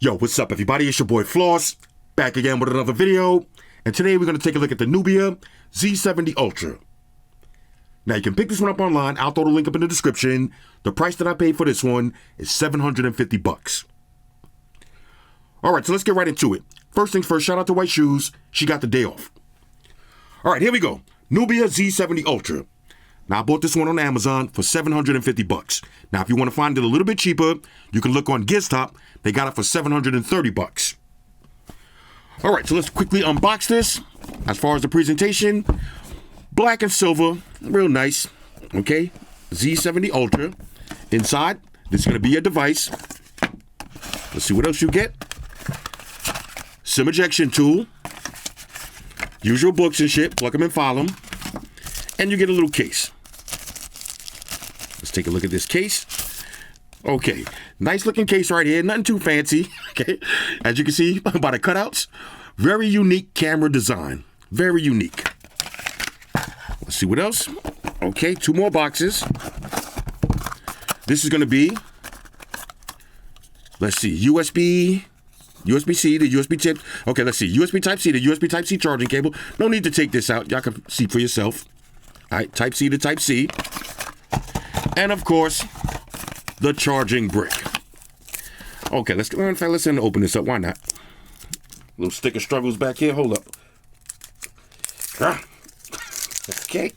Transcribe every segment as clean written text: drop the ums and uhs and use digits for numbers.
Yo, what's up everybody? It's your boy Floss, back again with another video. And today we're going to take a look at the NUBIA Z70 Ultra. Now you can pick this one up online. I'll throw the link up in the description. The price that I paid for this one is $750. Alright, so let's get right into it. First things first, shout out to White Shoes. She got the day off. Alright, here we go. NUBIA Z70 Ultra. Now I bought this one on Amazon for $750. Now if you want to find it a little bit cheaper, you can look on GizTop. They got it for $730. Alright, so let's quickly unbox this. As far as the presentation, black and silver, real nice. Okay, Z70 Ultra. Inside, this is going to be your device. Let's see what else you get. SIM ejection tool. Use your books and shit, plug them and file them. And you get a little case. Let's take a look at this case. Okay, nice looking case right here, nothing too fancy. Okay, as you can see by the cutouts, very unique camera design, very unique. Let's see what else. Okay, two more boxes. This is going to be, let's see, USB-C, the USB tip. Okay, let's see, USB Type-C, the USB Type-C charging cable. No need to take this out, y'all can see for yourself. All right, Type-C to Type-C. And of course, the charging brick. Okay, let's open this up. Why not? Little sticker struggles back here. Hold up. Okay.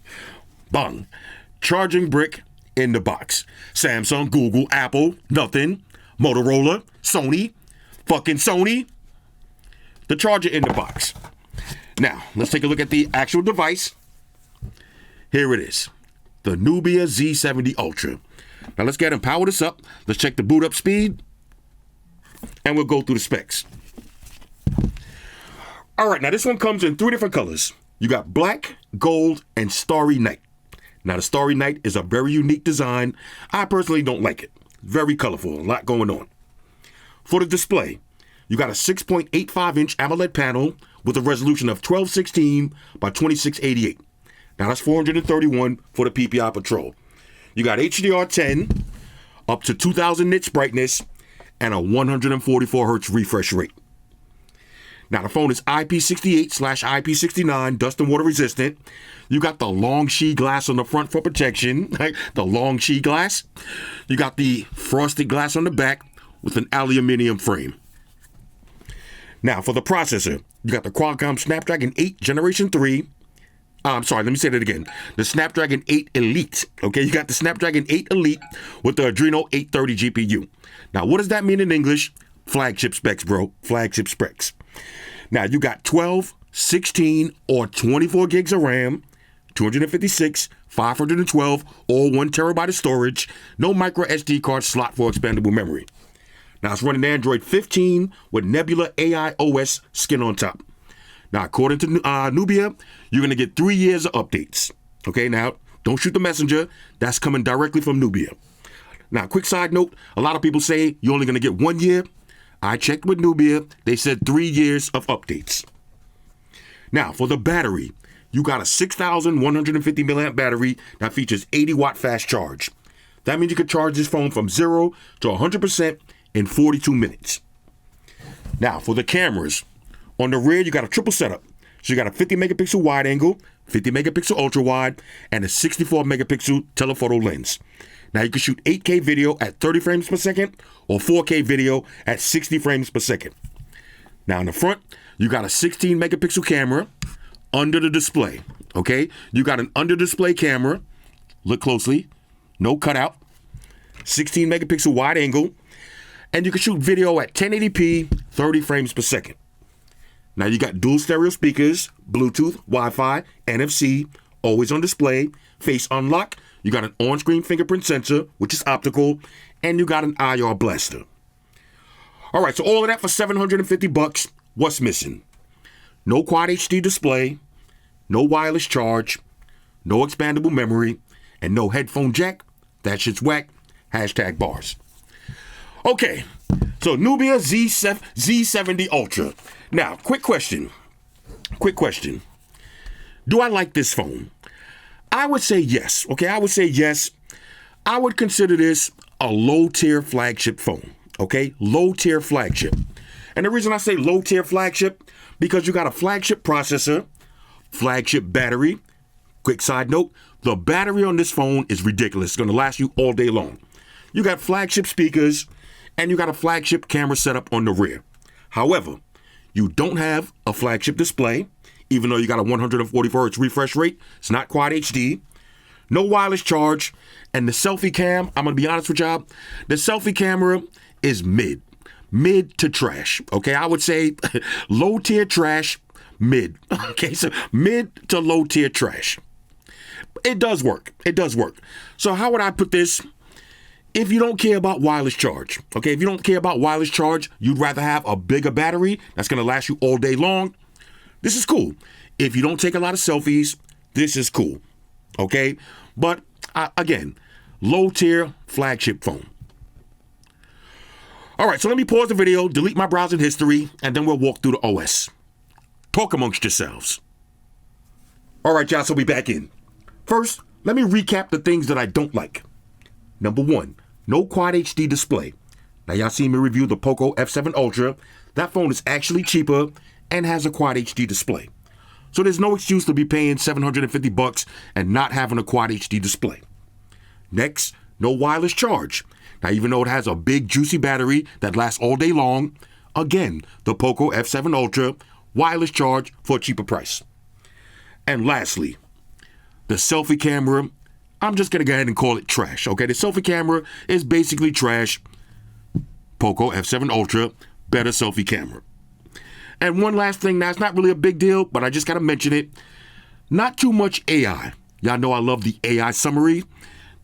Bang. Charging brick in the box. Samsung, Google, Apple, nothing. Motorola, Sony, fucking Sony. The charger in the box. Now, let's take a look at the actual device. Here it is. The NUBIA Z70 Ultra. Now let's get and power this up. Let's check the boot up speed. And we'll go through the specs. Alright, now this one comes in 3 different colors. You got black, gold, and starry night. Now the starry night is a very unique design. I personally don't like it. Very colorful, a lot going on. For the display, you got a 6.85-inch AMOLED panel with a resolution of 1216 by 2688. Now that's 431 for the PPI Patrol. You got HDR10 up to 2000 nits brightness and a 144 hertz refresh rate. Now the phone is IP68/IP69 dust and water resistant. You got the long Shi glass on the front for protection, right? The long Shi glass. You got the frosted glass on the back with an aluminum frame. Now for the processor, you got the Qualcomm Snapdragon 8 Generation 3. I'm sorry, let me say that again. The Snapdragon 8 Elite. Okay, you got the Snapdragon 8 Elite with the Adreno 830 GPU. Now, what does that mean in English? Flagship specs, bro. Flagship specs. Now, you got 12, 16, or 24 gigs of RAM, 256, 512, or 1 terabyte of storage. No micro SD card slot for expandable memory. Now, it's running Android 15 with Nebula AI OS skin on top. Now, according to NUBIA, you're going to get 3 years of updates. Okay, now, don't shoot the messenger. That's coming directly from NUBIA. Now, quick side note, a lot of people say you're only going to get 1 year. I checked with NUBIA. They said 3 years of updates. Now, for the battery, you got a 6,150 milliamp battery that features 80-watt fast charge. That means you can charge this phone from 0 to 100% in 42 minutes. Now, for the cameras, on the rear, you got a triple setup. So you got a 50 megapixel wide angle, 50 megapixel ultra wide, and a 64 megapixel telephoto lens. Now you can shoot 8K video at 30 frames per second or 4K video at 60 frames per second. Now in the front, you got a 16 megapixel camera under the display. Okay, you got an under display camera. Look closely, no cutout. 16 megapixel wide angle, and you can shoot video at 1080p, 30 frames per second. Now you got dual stereo speakers, Bluetooth, Wi-Fi, NFC, always on display, face unlock. You got an on-screen fingerprint sensor, which is optical, and you got an IR blaster. All right, so all of that for $750. What's missing? No Quad HD display, no wireless charge, no expandable memory, and no headphone jack. That shit's whack. Hashtag bars. Okay, so NUBIA Z70 Ultra. Now, quick question. Do I like this phone? I would say yes. Okay, I would say yes. I would consider this a low-tier flagship phone. Okay, low-tier flagship. And the reason I say low tier flagship, because you got a flagship processor, flagship battery. Quick side note, the battery on this phone is ridiculous. It's going to last you all day long. You got flagship speakers, and you got a flagship camera setup on the rear. However, you don't have a flagship display, even though you got a 144 Hz refresh rate. It's not Quad HD. No wireless charge. And the selfie cam, I'm going to be honest with y'all, the selfie camera is mid to trash. Okay, I would say low tier trash, mid. Okay, so mid to low tier trash. It does work. It does work. So how would I put this? If you don't care about wireless charge, okay, if you don't care about wireless charge, you'd rather have a bigger battery that's going to last you all day long, this is cool. If you don't take a lot of selfies, this is cool, okay? But again, low tier flagship phone. All right, so let me pause the video, delete my browsing history, and then we'll walk through the OS. Talk amongst yourselves. All right, y'all, so we back in. First, let me recap the things that I don't like. Number one, no Quad HD display. Now, y'all seen me review the Poco F7 Ultra. That phone is actually cheaper and has a Quad HD display. So there's no excuse to be paying $750 and not having a Quad HD display. Next, no wireless charge. Now, even though it has a big, juicy battery that lasts all day long, again, the Poco F7 Ultra, wireless charge for a cheaper price. And lastly, the selfie camera, I'm just going to go ahead and call it trash, okay? The selfie camera is basically trash. Poco F7 Ultra, better selfie camera. And one last thing, now it's not really a big deal, but I just got to mention it. Not too much AI. Y'all know I love the AI summary.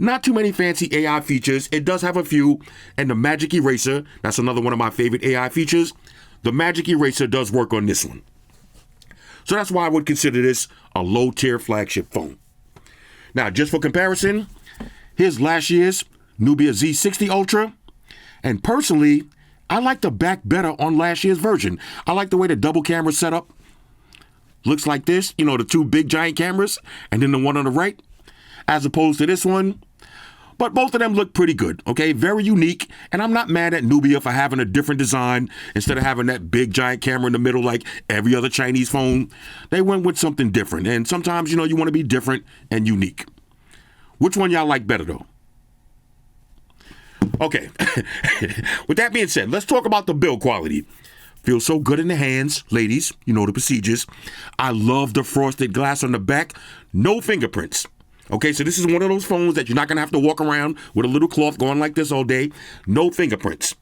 Not too many fancy AI features. It does have a few. And the Magic Eraser, that's another one of my favorite AI features. The Magic Eraser does work on this one. So that's why I would consider this a low-tier flagship phone. Now, just for comparison, here's last year's NUBIA Z70 Ultra. And personally, I like the back better on last year's version. I like the way the double camera setup looks like this. You know, the two big giant cameras and then the one on the right, as opposed to this one. But both of them look pretty good, okay? Very unique. And I'm not mad at Nubia for having a different design instead of having that big giant camera in the middle like every other Chinese phone. They went with something different. And sometimes, you know, you want to be different and unique. Which one y'all like better, though? Okay. With that being said, let's talk about the build quality. Feels so good in the hands, ladies. You know the procedures. I love the frosted glass on the back. No fingerprints. Okay, so this is one of those phones that you're not going to have to walk around with a little cloth going like this all day. No fingerprints.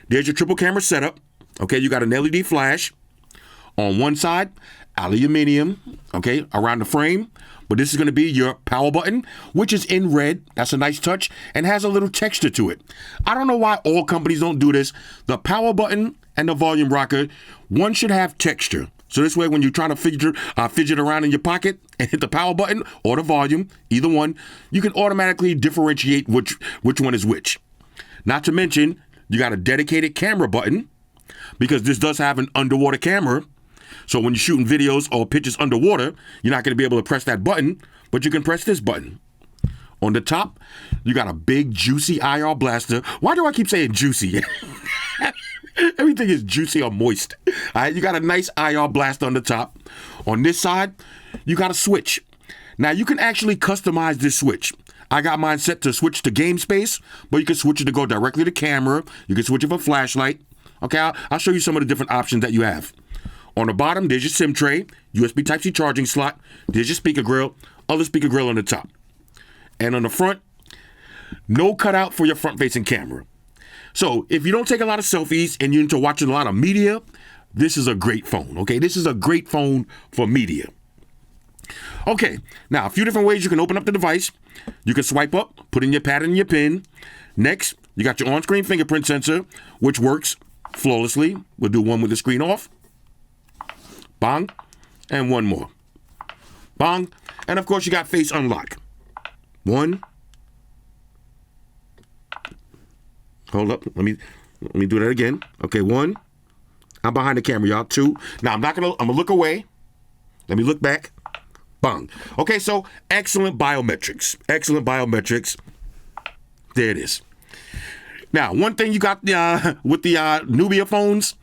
There's your triple camera setup. Okay, you got an LED flash. On one side, aluminum, okay, around the frame. But this is going to be your power button, which is in red. That's a nice touch and has a little texture to it. I don't know why all companies don't do this. The power button and the volume rocker, one should have texture. So this way, when you're trying to fidget around in your pocket and hit the power button or the volume, either one, you can automatically differentiate which one is which. Not to mention, you got a dedicated camera button because this does have an underwater camera. So when you're shooting videos or pictures underwater, you're not going to be able to press that button, but you can press this button. On the top, you got a big, juicy IR blaster. Why do I keep saying juicy? Everything is juicy or moist. All right, you got a nice IR blaster on the top. On this side, you got a switch. Now, you can actually customize this switch. I got mine set to switch to game space, but you can switch it to go directly to camera. You can switch it for flashlight. Okay, I'll show you some of the different options that you have. On the bottom, there's your SIM tray, USB Type-C charging slot. There's your speaker grill, other speaker grill on the top. And on the front, no cutout for your front-facing camera. So if you don't take a lot of selfies and you're into watching a lot of media, this is a great phone, okay? This is a great phone for media. Okay, now a few different ways you can open up the device. You can swipe up, put in your pad and your pin. Next, you got your on-screen fingerprint sensor, which works flawlessly. We'll do one with the screen off. Bang. And one more. Bang. And of course, you got face unlock. One. Hold up. Let me do that again. Okay, one. I'm behind the camera, y'all. Two. Now, I'm gonna look away. Let me look back. Bang. Okay, so excellent biometrics. Excellent biometrics. There it is. Now, one thing you got with the Nubia phones,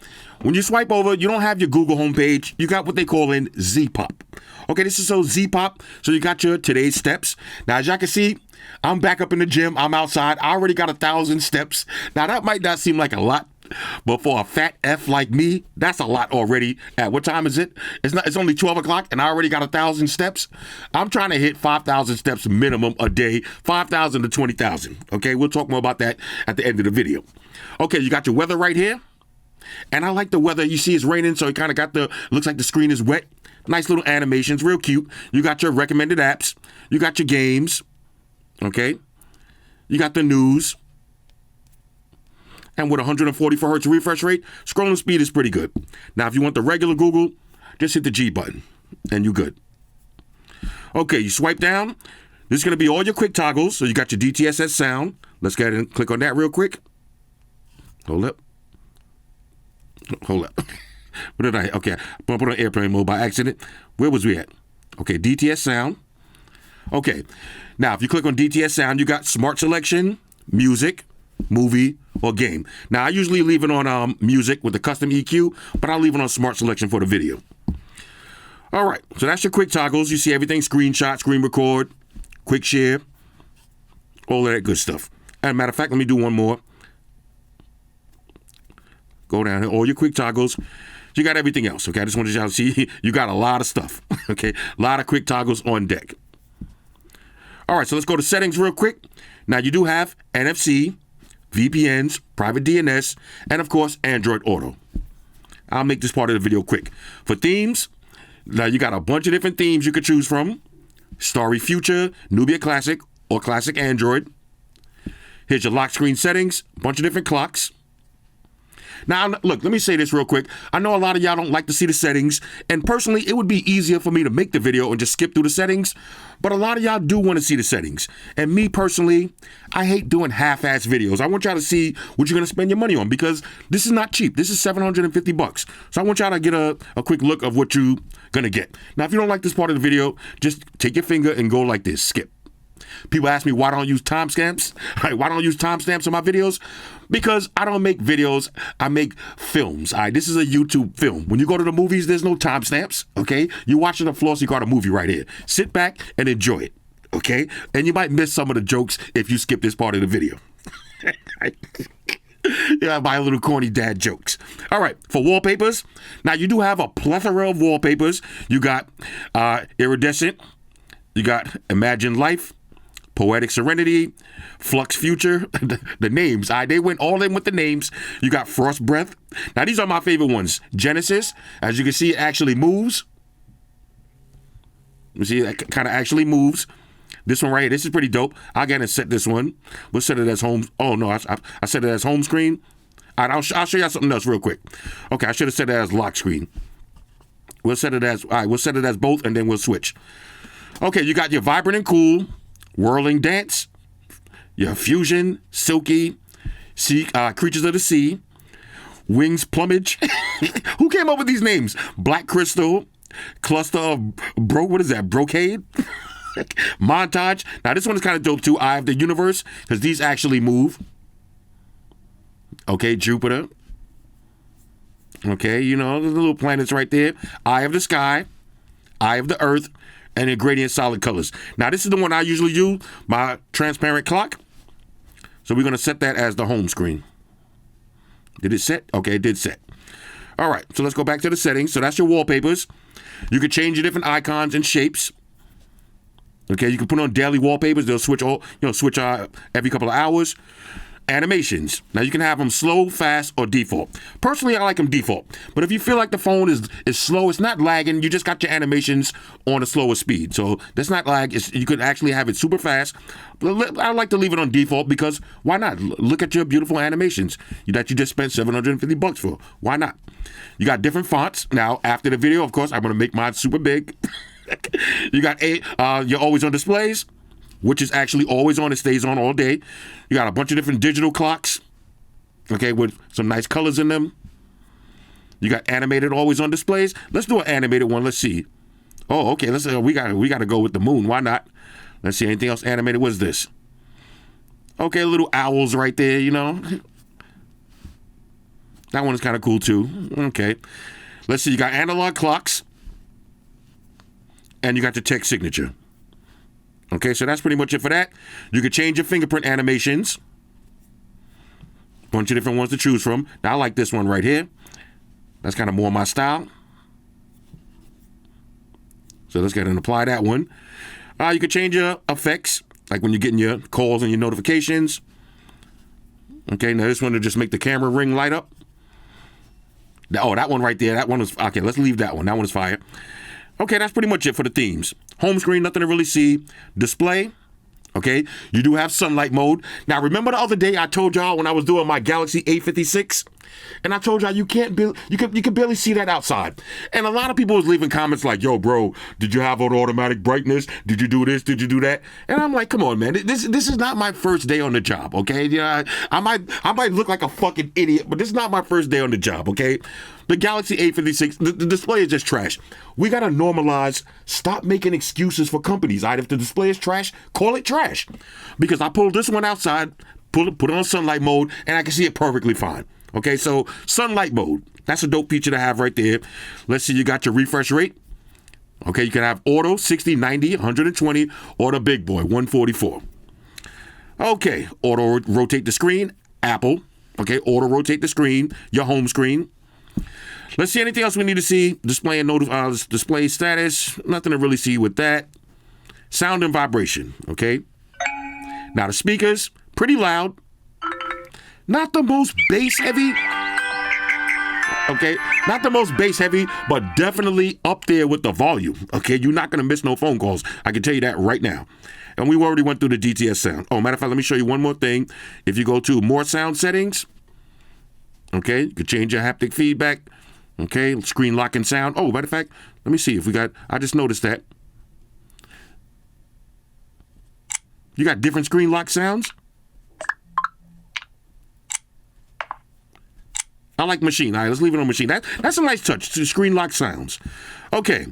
when you swipe over, you don't have your Google homepage. You got what they call in Z-Pop. Okay, this is so Z-Pop. So you got your today's steps. Now, as y'all can see, I'm back up in the gym. I'm outside. I already got 1,000 steps. Now, that might not seem like a lot, but for a fat F like me, that's a lot already. At what time is it? It's only 12 o'clock and I already got 1,000 steps. I'm trying to hit 5,000 steps minimum a day, 5,000 to 20,000. Okay, we'll talk more about that at the end of the video. Okay, you got your weather right here. And I like the weather. You see it's raining, so it kind of got looks like the screen is wet. Nice little animations, real cute. You got your recommended apps. You got your games. Okay. You got the news. And with 144 hertz refresh rate, scrolling speed is pretty good. Now, if you want the regular Google, just hit the G button and you're good. Okay, you swipe down. This is going to be all your quick toggles. So you got your DTSS sound. Let's go ahead and click on that real quick. Hold up. What did I? Okay, I put on airplane mode by accident. Where was we at? Okay, DTS sound. Okay, now if you click on DTS sound, you got smart selection, music, movie, or game. Now I usually leave it on music with the custom EQ, but I'll leave it on smart selection for the video. All right, so that's your quick toggles. You see everything: screenshot, screen record, quick share, all of that good stuff. As a matter of fact, let me do one more. Go down here, all your quick toggles. You got everything else, okay? I just wanted y'all to see you got a lot of stuff, okay? A lot of quick toggles on deck. All right, so let's go to settings real quick. Now, you do have NFC, VPNs, private DNS, and, of course, Android Auto. I'll make this part of the video quick. For themes, now you got a bunch of different themes you could choose from. Starry Future, Nubia Classic, or Classic Android. Here's your lock screen settings, a bunch of different clocks. Now, look, let me say this real quick. I know a lot of y'all don't like to see the settings, and personally, it would be easier for me to make the video and just skip through the settings, but a lot of y'all do want to see the settings. And me personally, I hate doing half-ass videos. I want y'all to see what you're going to spend your money on, because this is not cheap. This is $750. So I want y'all to get a quick look of what you're going to get. Now, if you don't like this part of the video, just take your finger and go like this, skip. People ask me why don't I use timestamps? Why don't I use timestamps on my videos? Because I don't make videos, I make films. All right, this is a YouTube film. When you go to the movies, there's no timestamps, okay? You're watching a Flossy Carter movie right here. Sit back and enjoy it, okay? And you might miss some of the jokes if you skip this part of the video. Yeah, my little corny dad jokes. All right, for wallpapers, now you do have a plethora of wallpapers. You got Iridescent, you got Imagine Life, Poetic Serenity, Flux Future, the names. They went all in with the names. You got Frost Breath. Now, these are my favorite ones. Genesis, as you can see, it actually moves. You see, it kind of actually moves. This one right here, this is pretty dope. I'll get and set this one. We'll set it as home. Oh, no, I set it as home screen. All right, I'll show you something else real quick. Okay, I should have set it as lock screen. We'll set it as, all right, we'll set it as both, and then we'll switch. Okay, you got your Vibrant and Cool, Whirling Dance, your Fusion, Silky, sea, Creatures of the Sea, Wings Plumage. Who came up with these names? Black Crystal, Cluster of what is that? Brocade? Montage. Now this one is kind of dope too. Eye of the Universe, because these actually move. Okay, Jupiter. Okay, you know, the little planets right there. Eye of the Sky, Eye of the Earth, and then gradient solid colors. Now, this is the one I usually use, my transparent clock. So we're going to set that as the home screen. Did it set? Okay, it did set. All right, so let's go back to the settings. So that's your wallpapers. You can change your different icons and shapes. Okay, you can put on daily wallpapers. They'll switch switch every couple of hours. Animations. Now you can have them slow, fast, or default. Personally, I like them default. But if you feel like the phone is slow, it's not lagging. You just got your animations on a slower speed. So that's not lag. You could actually have it super fast. I like to leave it on default because why not? Look at your beautiful animations that you just spent $750 for. Why not? You got different fonts. Now, after the video, of course, I'm going to make mine super big. You got your always on displays, which is actually always on. It stays on all day. You got a bunch of different digital clocks, okay, with some nice colors in them. You got animated always on displays. Let's do an animated one. Let's see. Oh, okay. We got to go with the moon. Why not? Let's see. Anything else animated? What's this? Okay, little owls right there, you know. That one is kind of cool too. Okay. Let's see, you got analog clocks. And you got the text signature. Okay, so that's pretty much it for that. You can change your fingerprint animations. Bunch of different ones to choose from. Now, I like this one right here. That's kind of more my style. So let's go ahead and apply that one. You can change your effects, like when you're getting your calls and your notifications. Okay, now this one to just make the camera ring light up. Oh, that one right there. That one is, okay, let's leave that one. That one is fire. Okay, that's pretty much it for the themes. Home screen, nothing to really see. Display, okay, you do have sunlight mode. Now, remember the other day I told y'all when I was doing my Galaxy A56? And I told y'all you can barely see that outside. And a lot of people was leaving comments like, yo, bro, did you have automatic brightness? Did you do this? Did you do that? And I'm like, come on, man. This is not my first day on the job, okay? Yeah, I might look like a fucking idiot, but this is not my first day on the job, okay? The Galaxy A56, the display is just trash. We got to normalize, stop making excuses for companies. All right, if the display is trash, call it trash. Because I pulled this one outside, put it on sunlight mode, and I can see it perfectly fine. Okay, so sunlight mode, that's a dope feature to have right there. Let's see, you got your refresh rate. Okay, you can have auto, 60, 90, 120, or the big boy, 144. Okay, auto rotate the screen, Apple. Okay, auto rotate the screen, your home screen. Let's see anything else we need to see. Display and display status, nothing to really see with that. Sound and vibration, okay? Now the speakers, pretty loud. Not the most bass heavy. Okay, not the most bass heavy, but definitely up there with the volume. Okay, you're not gonna miss no phone calls. I can tell you that right now. And we already went through the DTS sound. Oh, matter of fact, let me show you one more thing. If you go to more sound settings, okay, you can change your haptic feedback. Okay, screen lock and sound. Oh, matter of fact, let me see if we got, I just noticed that. You got different screen lock sounds. I like machine. All right, let's leave it on machine. That's a nice touch. Screen lock sounds. Okay.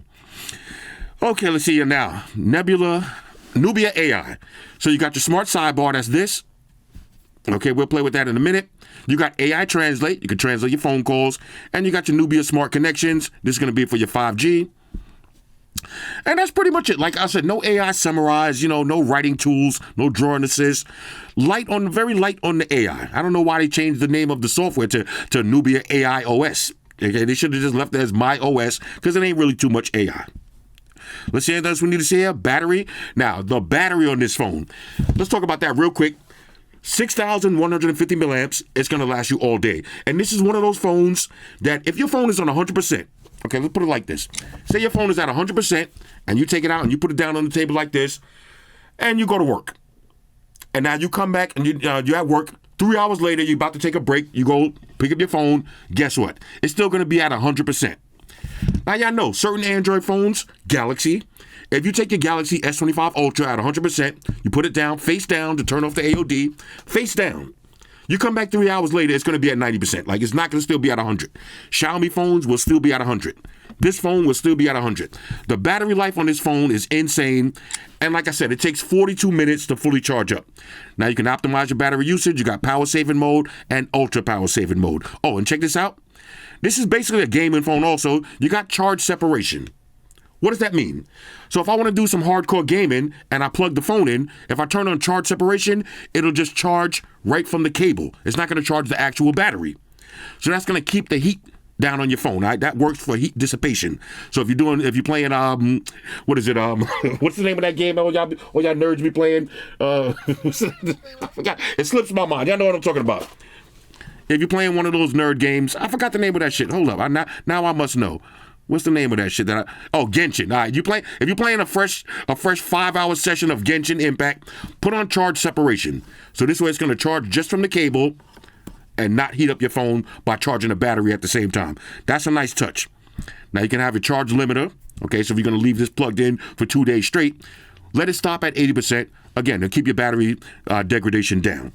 Okay, let's see here now. NUBIA AI. So you got your smart sidebar. That's this. Okay, we'll play with that in a minute. You got AI Translate. You can translate your phone calls. And you got your NUBIA Smart Connections. This is going to be for your 5G. And that's pretty much it. Like I said, no AI summarize, no writing tools, no drawing assist. Very light on the AI. I don't know why they changed the name of the software to NUBIA AI OS. Okay, they should have just left it as My OS because it ain't really too much AI. Let's see anything else we need to see here. Battery. Now, the battery on this phone. Let's talk about that real quick. 6,150 milliamps. It's going to last you all day. And this is one of those phones that if your phone is on 100%, okay, let's put it like this. Say your phone is at 100% and you take it out and you put it down on the table like this and you go to work. And now you come back and you're at work. 3 hours later, you're about to take a break. You go pick up your phone. Guess what? It's still going to be at 100%. Now, y'all know certain Android phones, Galaxy, if you take your Galaxy S25 Ultra at 100%, you put it down, face down to turn off the AOD, face down. You come back 3 hours later, it's going to be at 90%. Like, it's not going to still be at 100. Xiaomi phones will still be at 100. This phone will still be at 100. The battery life on this phone is insane. And like I said, it takes 42 minutes to fully charge up. Now, you can optimize your battery usage. You got power saving mode and ultra power saving mode. Oh, and check this out. This is basically a gaming phone also. You got charge separation. What does that mean? So if I want to do some hardcore gaming and I plug the phone in, if I turn on charge separation, it'll just charge right from the cable. It's not going to charge the actual battery. So that's going to keep the heat down on your phone. Right? That works for heat dissipation. So if you're playing, what is it? What's the name of that game? All y'all nerds be playing? I forgot. It slips my mind. Y'all know what I'm talking about. If you're playing one of those nerd games, I forgot the name of that shit. Hold up. Now I must know. What's the name of that shit? Genshin. All right, if you're playing a fresh 5-hour session of Genshin Impact, put on charge separation. So this way it's going to charge just from the cable and not heat up your phone by charging the battery at the same time. That's a nice touch. Now you can have a charge limiter. Okay, so if you're going to leave this plugged in for 2 days straight, let it stop at 80%. Again, to keep your battery degradation down.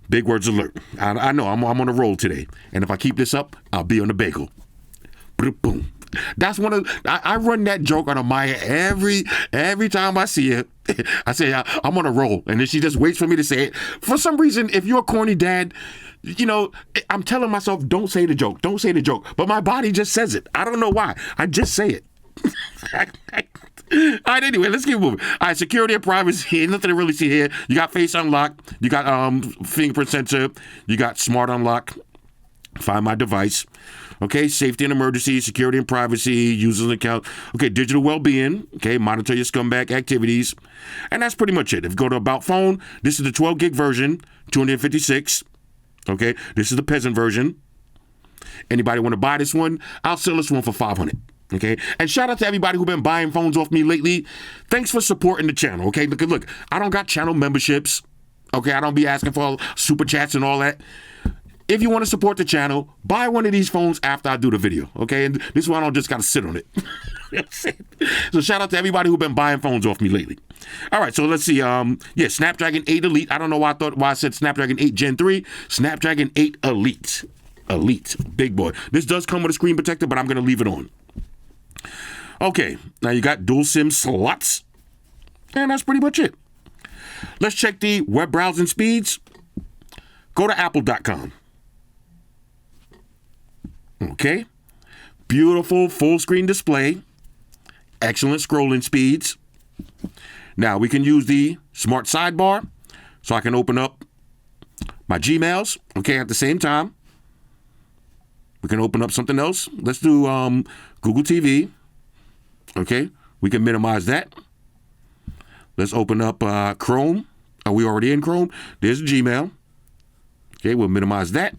Big words alert. I know I'm on a roll today. And if I keep this up, I'll be on the bagel. Boom. That's one of I run that joke on Amaya every time I see it. I say I'm on a roll, and then she just waits for me to say it. For some reason, if you're a corny dad, you know, I'm telling myself, don't say the joke, don't say the joke, but my body just says it. I don't know why. I just say it. All right, anyway, let's keep moving. All right, security and privacy. Nothing to really see here. You got face unlock. You got fingerprint sensor. You got smart unlock. Find my device. Okay, safety and emergency, security and privacy, users account. Okay, digital well-being. Okay, monitor your scumbag activities. And that's pretty much it. If you go to About Phone, this is the 12 gig version, 256. Okay, this is the peasant version. Anybody want to buy this one? I'll sell this one for $500. Okay, and shout out to everybody who's been buying phones off me lately. Thanks for supporting the channel. Okay, look, I don't got channel memberships. Okay, I don't be asking for super chats and all that. If you want to support the channel, buy one of these phones after I do the video. Okay, and this one I don't just got to sit on it. So shout out to everybody who's been buying phones off me lately. All right, so let's see. Yeah, Snapdragon 8 Elite. I don't know why I said Snapdragon 8 Gen 3. Snapdragon 8 Elite. Elite, big boy. This does come with a screen protector, but I'm going to leave it on. Okay, now you got dual SIM slots, and that's pretty much it. Let's check the web browsing speeds. Go to apple.com. Okay, beautiful full screen display, excellent scrolling speeds. Now we can use the smart sidebar, so I can open up my Gmails, okay, at the same time. We can open up something else. Let's do Google TV. Okay, we can minimize that. Let's open up Chrome. Are we already in Chrome? There's Gmail. Okay, we'll minimize that.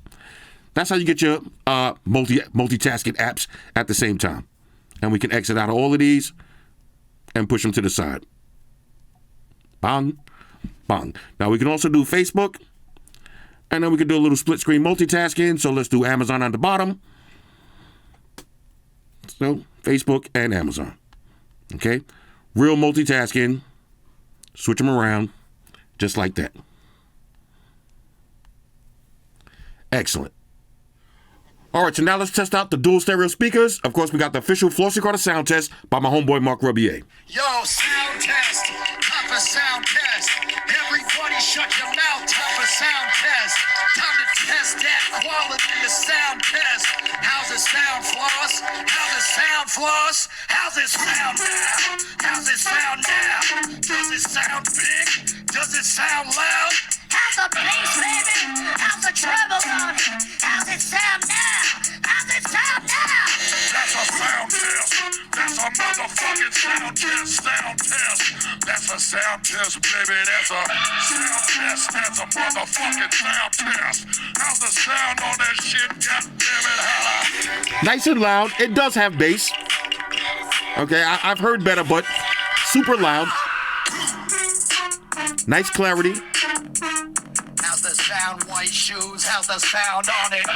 That's how you get your multitasking apps at the same time. And we can exit out of all of these and push them to the side. Bang, bang. Now we can also do Facebook. And then we can do a little split screen multitasking. So let's do Amazon on the bottom. So Facebook and Amazon. Okay. Real multitasking. Switch them around just like that. Excellent. All right, so now let's test out the dual stereo speakers. Of course, we got the official Flossy Carter sound test by my homeboy Mark Rubier. Yo, sound test. Time for sound test. Everybody shut your mouth. Time for sound test. Time to test that quality of sound test. How's it sound, Floss? How's it sound, Floss? How's it sound now? How's it sound now? Does it sound big? Does it sound loud? How's the bass, baby? How's the treble on it? How's it sound now? How's it sound now? That's a sound test. That's a motherfucking sound test. Sound test. That's a sound test, baby. That's a sound test. That's a motherfucking sound test. How's the sound on that shit? God damn it, holla. Nice and loud. It does have bass. Okay, I've heard better, but super loud. Nice clarity. How's the sound, white shoes? How's the sound on it?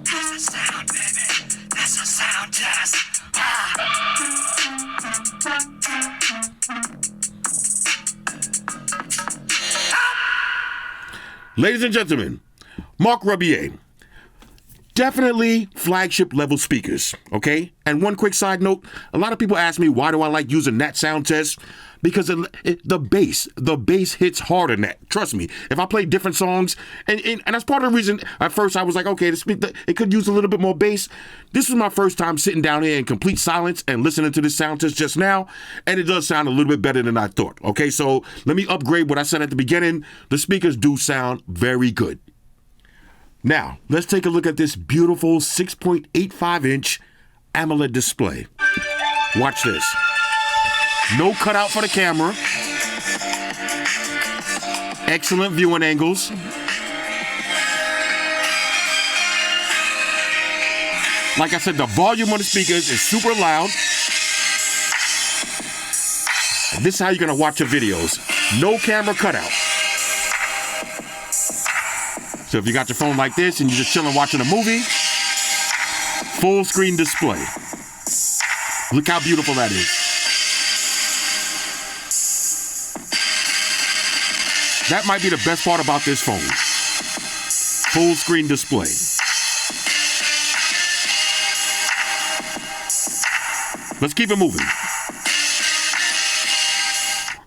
That's the sound, baby. That's a sound test. Ladies and gentlemen, Mark Rubier. Definitely flagship level speakers, okay? And one quick side note, a lot of people ask me, why do I like using that sound test? Because the bass hits harder than that. Trust me, if I play different songs, and that's part of the reason at first I was like, okay, it could use a little bit more bass. This was my first time sitting down here in complete silence and listening to this sound test just now, and it does sound a little bit better than I thought, okay? So let me upgrade what I said at the beginning. The speakers do sound very good. Now, let's take a look at this beautiful 6.85-inch AMOLED display. Watch this. No cutout for the camera. Excellent viewing angles. Like I said, the volume on the speakers is super loud. And this is how you're going to watch your videos. No camera cutout. So if you got your phone like this and you're just chilling watching a movie, full screen display. Look how beautiful that is. That might be the best part about this phone. Full screen display. Let's keep it moving.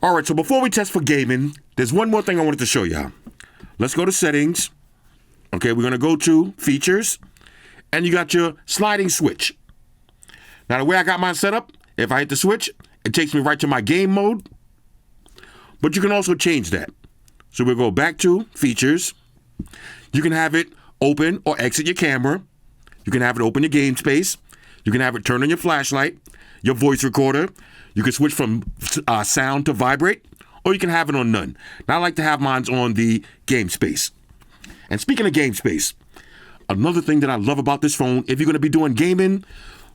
All right, so before we test for gaming, there's one more thing I wanted to show y'all. Let's go to settings. Okay, we're gonna go to features, and you got your sliding switch. Now the way I got mine set up, if I hit the switch, it takes me right to my game mode, but you can also change that. So we'll go back to features. You can have it open or exit your camera. You can have it open your game space. You can have it turn on your flashlight, your voice recorder. You can switch from sound to vibrate, or you can have it on none. Now I like to have mine on the game space. And speaking of game space, another thing that I love about this phone, if you're going to be doing gaming,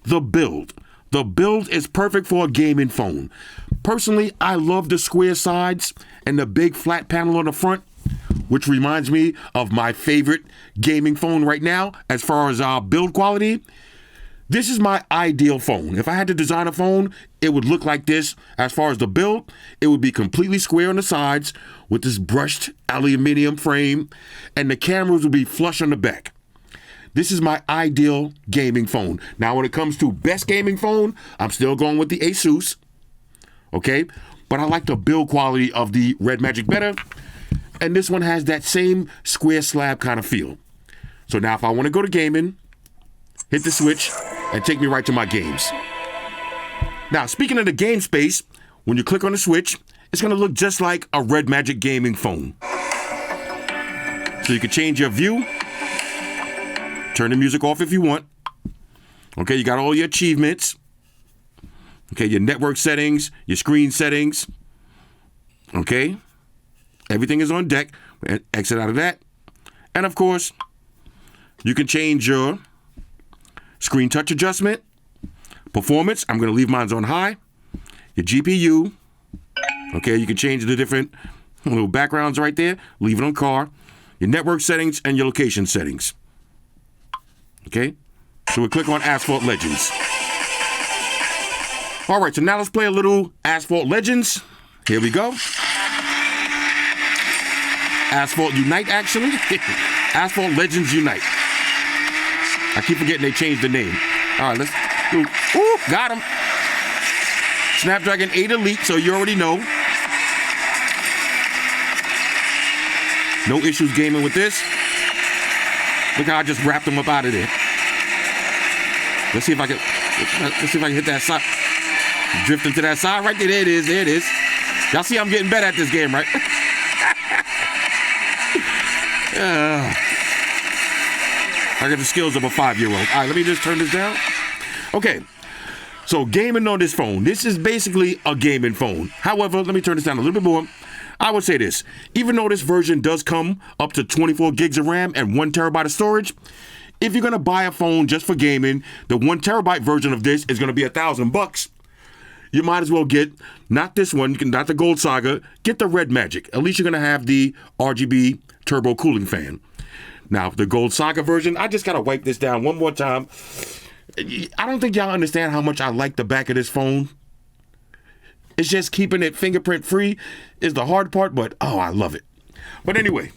the build. The build is perfect for a gaming phone. Personally, I love the square sides and the big flat panel on the front, which reminds me of my favorite gaming phone right now as far as build quality. This is my ideal phone. If I had to design a phone, it would look like this. As far as the build, it would be completely square on the sides with this brushed aluminum frame, and the cameras would be flush on the back. This is my ideal gaming phone. Now, when it comes to best gaming phone, I'm still going with the Asus, okay? But I like the build quality of the Red Magic better, and this one has that same square slab kind of feel. So now if I want to go to gaming, hit the switch, and take me right to my games. Now, speaking of the game space, when you click on the switch, it's going to look just like a Red Magic gaming phone. So you can change your view, turn the music off if you want. Okay, you got all your achievements. Okay, your network settings, your screen settings. Okay, everything is on deck. Exit out of that. And of course, you can change your screen touch adjustment, performance. I'm going to leave mine on high. Your GPU. Okay, you can change the different little backgrounds right there. Leave it on car. Your network settings and your location settings. Okay, so we click on Asphalt Legends. All right, so now let's play a little Asphalt Legends. Here we go. Asphalt Unite, actually. Asphalt Legends Unite. I keep forgetting they changed the name. All right, let's do. Ooh, got him. Snapdragon 8 Elite, so you already know. No issues gaming with this. Look how I just wrapped them up out of there. Let's see if I can hit that side. Drifting to that side right there. There it is. There it is. Y'all see I'm getting better at this game, right? I got the skills of a 5-year-old. All right, let me just turn this down. Okay, so gaming on this phone. This is basically a gaming phone. However, let me turn this down a little bit more. I would say this. Even though this version does come up to 24 gigs of RAM and 1 terabyte of storage, if you're going to buy a phone just for gaming, the 1 terabyte version of this is going to be $1,000. You might as well get, not this one, not the Gold Saga, get the Red Magic. At least you're going to have the RGB turbo cooling fan. Now, the Gold Saga version, I just got to wipe this down one more time. I don't think y'all understand how much I like the back of this phone. It's just keeping it fingerprint free is the hard part, but oh, I love it. But anyway,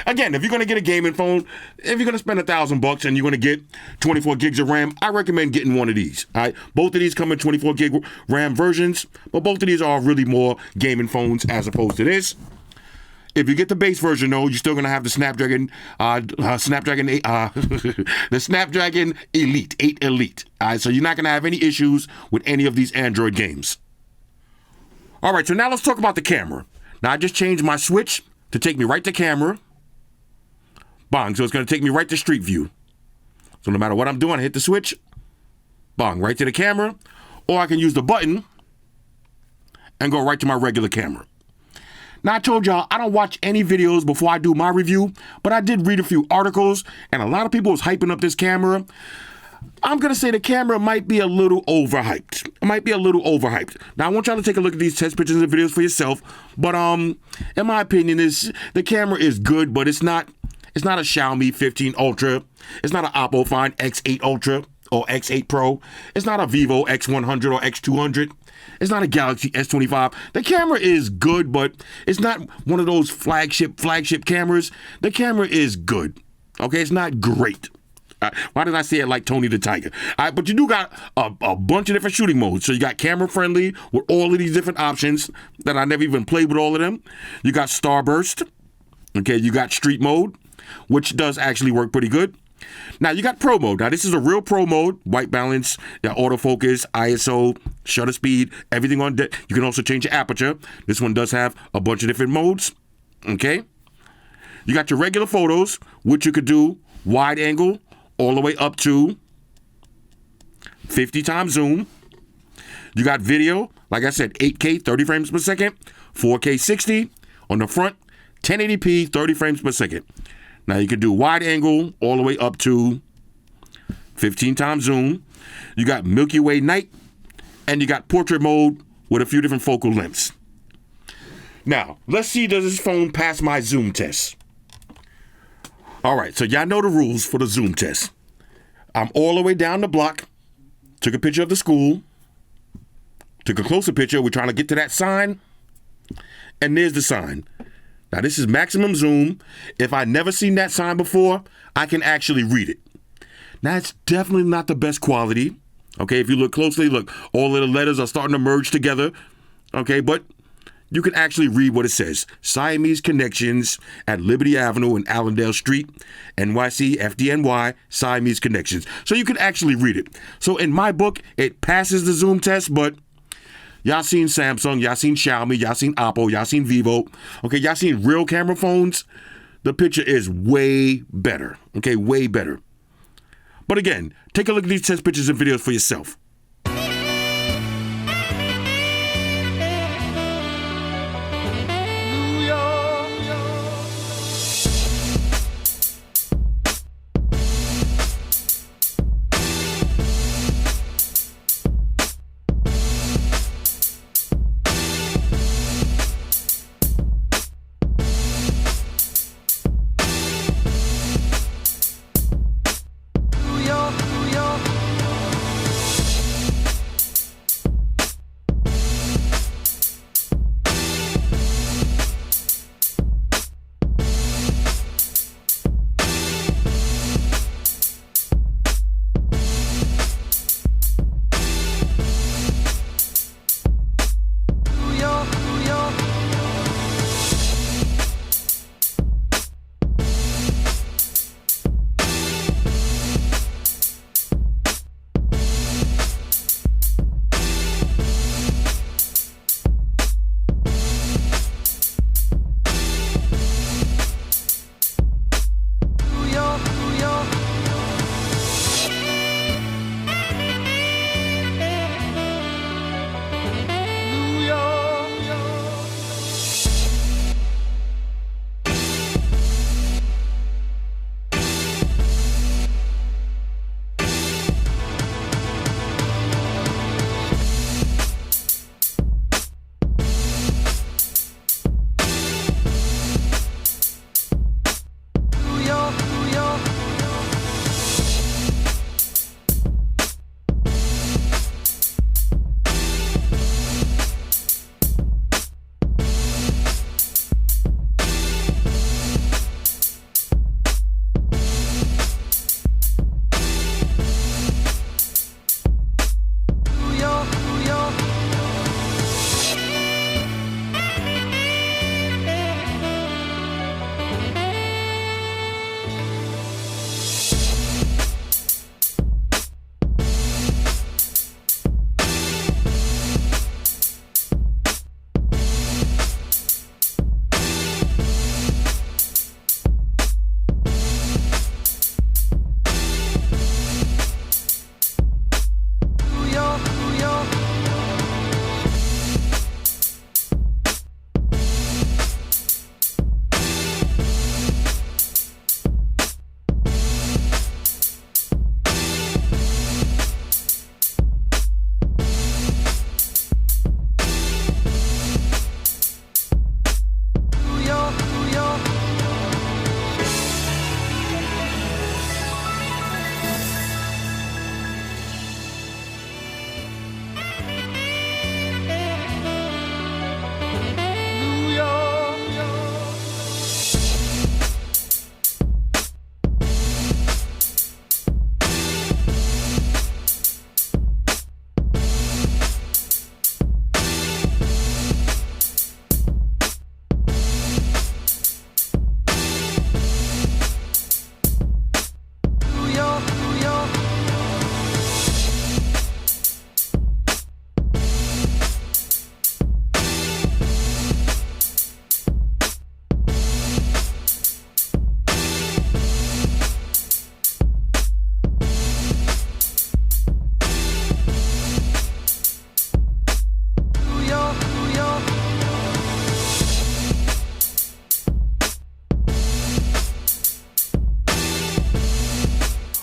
again, if you're going to get a gaming phone, if you're going to spend $1,000 and you're going to get 24 gigs of RAM, I recommend getting one of these. All right, both of these come in 24 gig RAM versions, but both of these are really more gaming phones as opposed to this. If you get the base version, though, you're still going to have the Snapdragon the Snapdragon Elite, 8 Elite. All right, so you're not going to have any issues with any of these Android games. All right, so now let's talk about the camera. Now, I just changed my switch to take me right to camera. Bang, so it's going to take me right to Street View. So no matter what I'm doing, I hit the switch. Bang, right to the camera. Or I can use the button and go right to my regular camera. Now, I told y'all I don't watch any videos before I do my review, but I did read a few articles, and a lot of people was hyping up this camera. I'm going to say the camera might be a little overhyped. It might be a little overhyped. Now, I want y'all to take a look at these test pictures and videos for yourself, but in my opinion, the camera is good, but it's not a Xiaomi 15 Ultra. It's not an Oppo Find X8 Ultra. or X8 Pro. It's not a Vivo X100 or X200. It's not a Galaxy S25. The camera is good, but it's not one of those flagship cameras. The camera is good. Okay, it's not great. Why did I say it like Tony the Tiger? But you do got a bunch of different shooting modes. So you got camera friendly with all of these different options that I never even played with all of them. You got Starburst. Okay, you got street mode, which does actually work pretty good. Now you got pro mode. Now this is a real pro mode. White balance, autofocus, ISO, shutter speed, everything on deck. You can also change your aperture. This one does have a bunch of different modes. Okay. You got your regular photos, which you could do wide angle all the way up to 50 times zoom. You got video, like I said, 8K, 30 frames per second, 4K 60 on the front, 1080p, 30 frames per second. Now you can do wide angle all the way up to 15 times zoom. You got Milky Way night, and you got portrait mode with a few different focal lengths. Now, let's see, does this phone pass my zoom test? All right, so y'all know the rules for the zoom test. I'm all the way down the block, took a picture of the school, took a closer picture. We're trying to get to that sign, and there's the sign. Now, this is maximum zoom. If I never seen that sign before, I can actually read it. Now, it's definitely not the best quality. Okay, if you look closely, look, all of the letters are starting to merge together. Okay, but you can actually read what it says. Siamese Connections at Liberty Avenue and Allendale Street, NYC, FDNY, Siamese Connections. So you can actually read it. So in my book, it passes the zoom test, but y'all seen Samsung, y'all seen Xiaomi, y'all seen Oppo, y'all seen Vivo. Okay, y'all seen real camera phones. The picture is way better. Okay, way better. But again, take a look at these test pictures and videos for yourself.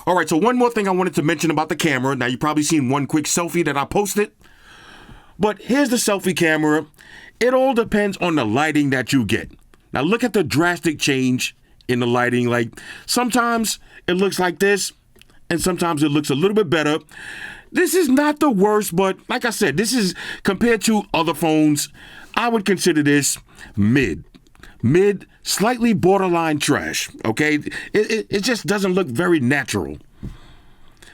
All right, so one more thing I wanted to mention about the camera. Now, you've probably seen one quick selfie that I posted. But here's the selfie camera. It all depends on the lighting that you get. Now, look at the drastic change in the lighting. Like, sometimes it looks like this, and sometimes it looks a little bit better. This is not the worst, but like I said, this is, compared to other phones, I would consider this mid, slightly borderline trash, okay? It just doesn't look very natural.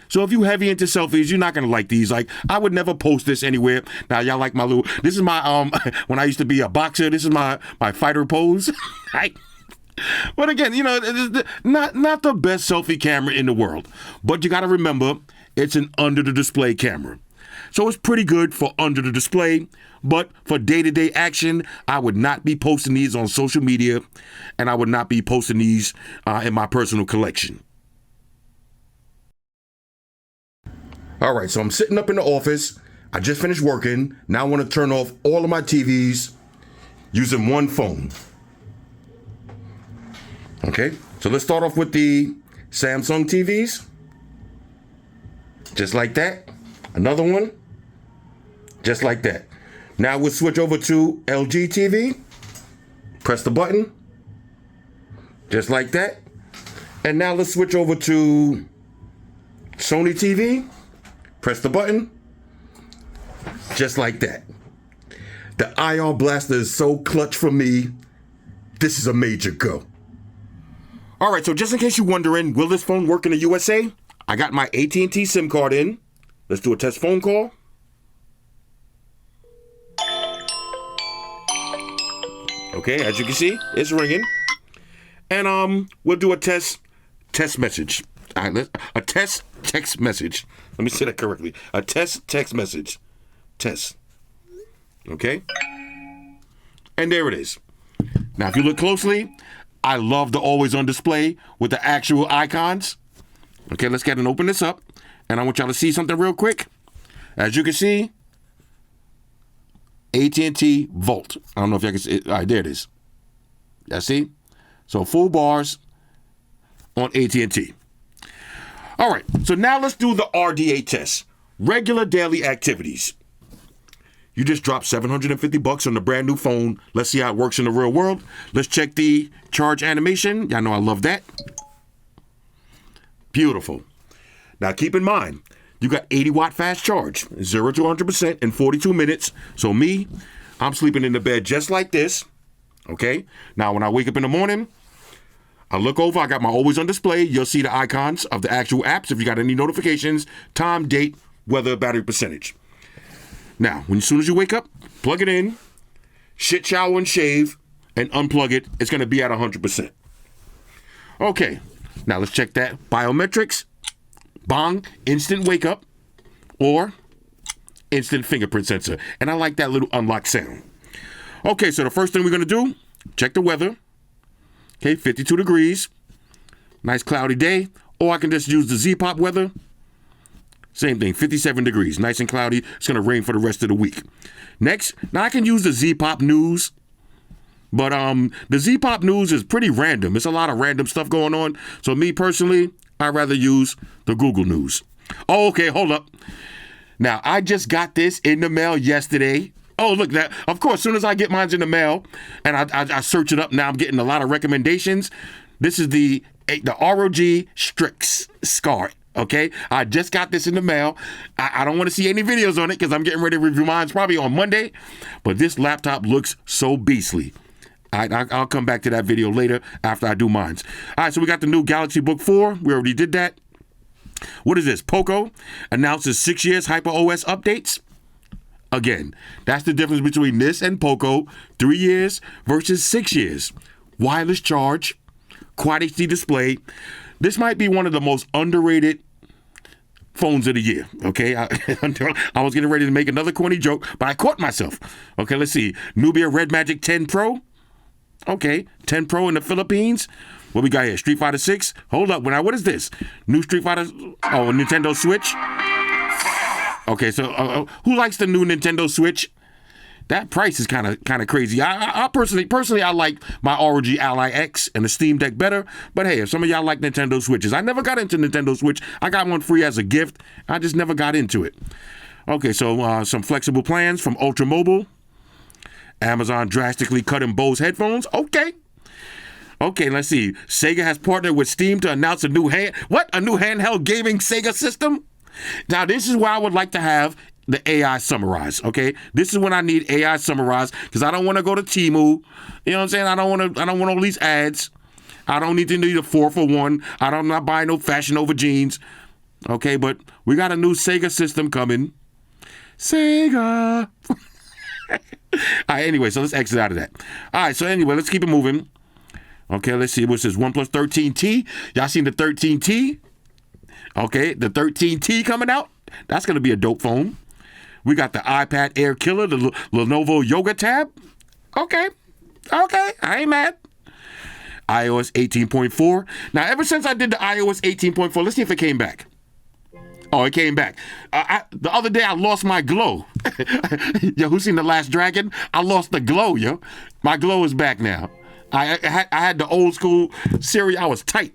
So if you heavy into selfies, you're not gonna like these. Like, I would never post this anywhere. Now, y'all like my little, this is my, when I used to be a boxer, this is my fighter pose. But again, you know, it's not the best selfie camera in the world. But you gotta remember, it's an under the display camera. So it's pretty good for under the display, but for day-to-day action, I would not be posting these on social media, and I would not be posting these in my personal collection. All right, so I'm sitting up in the office. I just finished working. Now I want to turn off all of my TVs using one phone. Okay, so let's start off with the Samsung TVs. Just like that. Another one. Just like that. Now we'll switch over to LG TV. Press the button. Just like that. And now let's switch over to Sony TV. Press the button. Just like that. The IR blaster is so clutch for me. This is a major go. All right, so just in case you're wondering, will this phone work in the USA? I got my AT&T SIM card in. Let's do a test phone call. Okay, as you can see, it's ringing. And we'll do a test message. All right, a test text message. Let me say that correctly. A test text message. Test. Okay? And there it is. Now, if you look closely, I love the always on display with the actual icons. Okay, let's get and open this up. And I want y'all to see something real quick. As you can see, AT&T Volt. I don't know if y'all can see it. All right, there it is. Y'all see? So full bars on AT&T. All right, so now let's do the RDA test. Regular daily activities. You just dropped $750 on the brand new phone. Let's see how it works in the real world. Let's check the charge animation. Y'all know I love that. Beautiful. Now keep in mind, you got 80-watt fast charge, 0 to 100% in 42 minutes. So me, I'm sleeping in the bed just like this. Okay? Now when I wake up in the morning, I look over, I got my always on display. You'll see the icons of the actual apps if you got any notifications, time, date, weather, battery percentage. Now, as soon as you wake up, plug it in, shit, shower, and shave, and unplug it. It's going to be at 100%. Okay, now let's check that. Biometrics, bong, instant wake up, or instant fingerprint sensor. And I like that little unlock sound. Okay, so the first thing we're going to do, check the weather. Okay, 52 degrees, nice cloudy day, or I can just use the Z-Pop weather. Same thing, 57 degrees, nice and cloudy. It's going to rain for the rest of the week. Next, now I can use the Z-Pop news, but the Z-Pop news is pretty random. It's a lot of random stuff going on. So me personally, I'd rather use the Google News. Oh, okay, hold up. Now, I just got this in the mail yesterday. Oh, look, that, of course, as soon as I get mine in the mail and I search it up, now I'm getting a lot of recommendations. This is the ROG Strix Scar. Okay, I just got this in the mail. I don't want to see any videos on it because I'm getting ready to review mine probably on Monday. But this laptop looks so beastly. I'll come back to that video later after I do mine. All right, so we got the new Galaxy Book 4. We already did that. What is this? Poco announces 6 years HyperOS updates. Again, that's the difference between this and Poco. 3 years versus 6 years. Wireless charge, Quad HD display. This might be one of the most underrated phones of the year, okay? I was getting ready to make another corny joke, but I caught myself. Okay, let's see. Nubia Red Magic 10 Pro. Okay, 10 Pro in the Philippines. What we got here? Street Fighter 6. Hold up. What is this? New Street Fighter. Oh, Nintendo Switch. Okay, so who likes the new Nintendo Switch? that price is kind of crazy. I personally I like my ROG Ally X and the Steam Deck better. But hey, if some of y'all like Nintendo Switches, I never got into Nintendo Switch. I got one free as a gift. I just never got into it. Okay, so some flexible plans from Ultra Mobile. Amazon drastically cutting Bose headphones. Okay, let's see. Sega has partnered with Steam to announce a new handheld gaming Sega system. Now, this is where I would like to have the AI summarize, okay? This is when I need AI summarize because I don't want to go to Temu. You know what I'm saying? I don't want all these ads. I don't need to need a 4-for-1. I'm not buying no Fashion Nova jeans. Okay, but we got a new Sega system coming. Sega. All right, anyway, so let's exit out of that. All right, so anyway, let's keep it moving. Okay, let's see. What's this? OnePlus 13T. Y'all seen the 13T? Okay, the 13T coming out. That's going to be a dope phone. We got the iPad Air Killer, the Lenovo Yoga Tab. Okay, I ain't mad. iOS 18.4. Now, ever since I did the iOS 18.4, let's see if it came back. Oh, it came back. The other day, I lost my glow. Yo, who seen The Last Dragon? I lost the glow, yo. My glow is back now. I had the old school Siri. I was tight.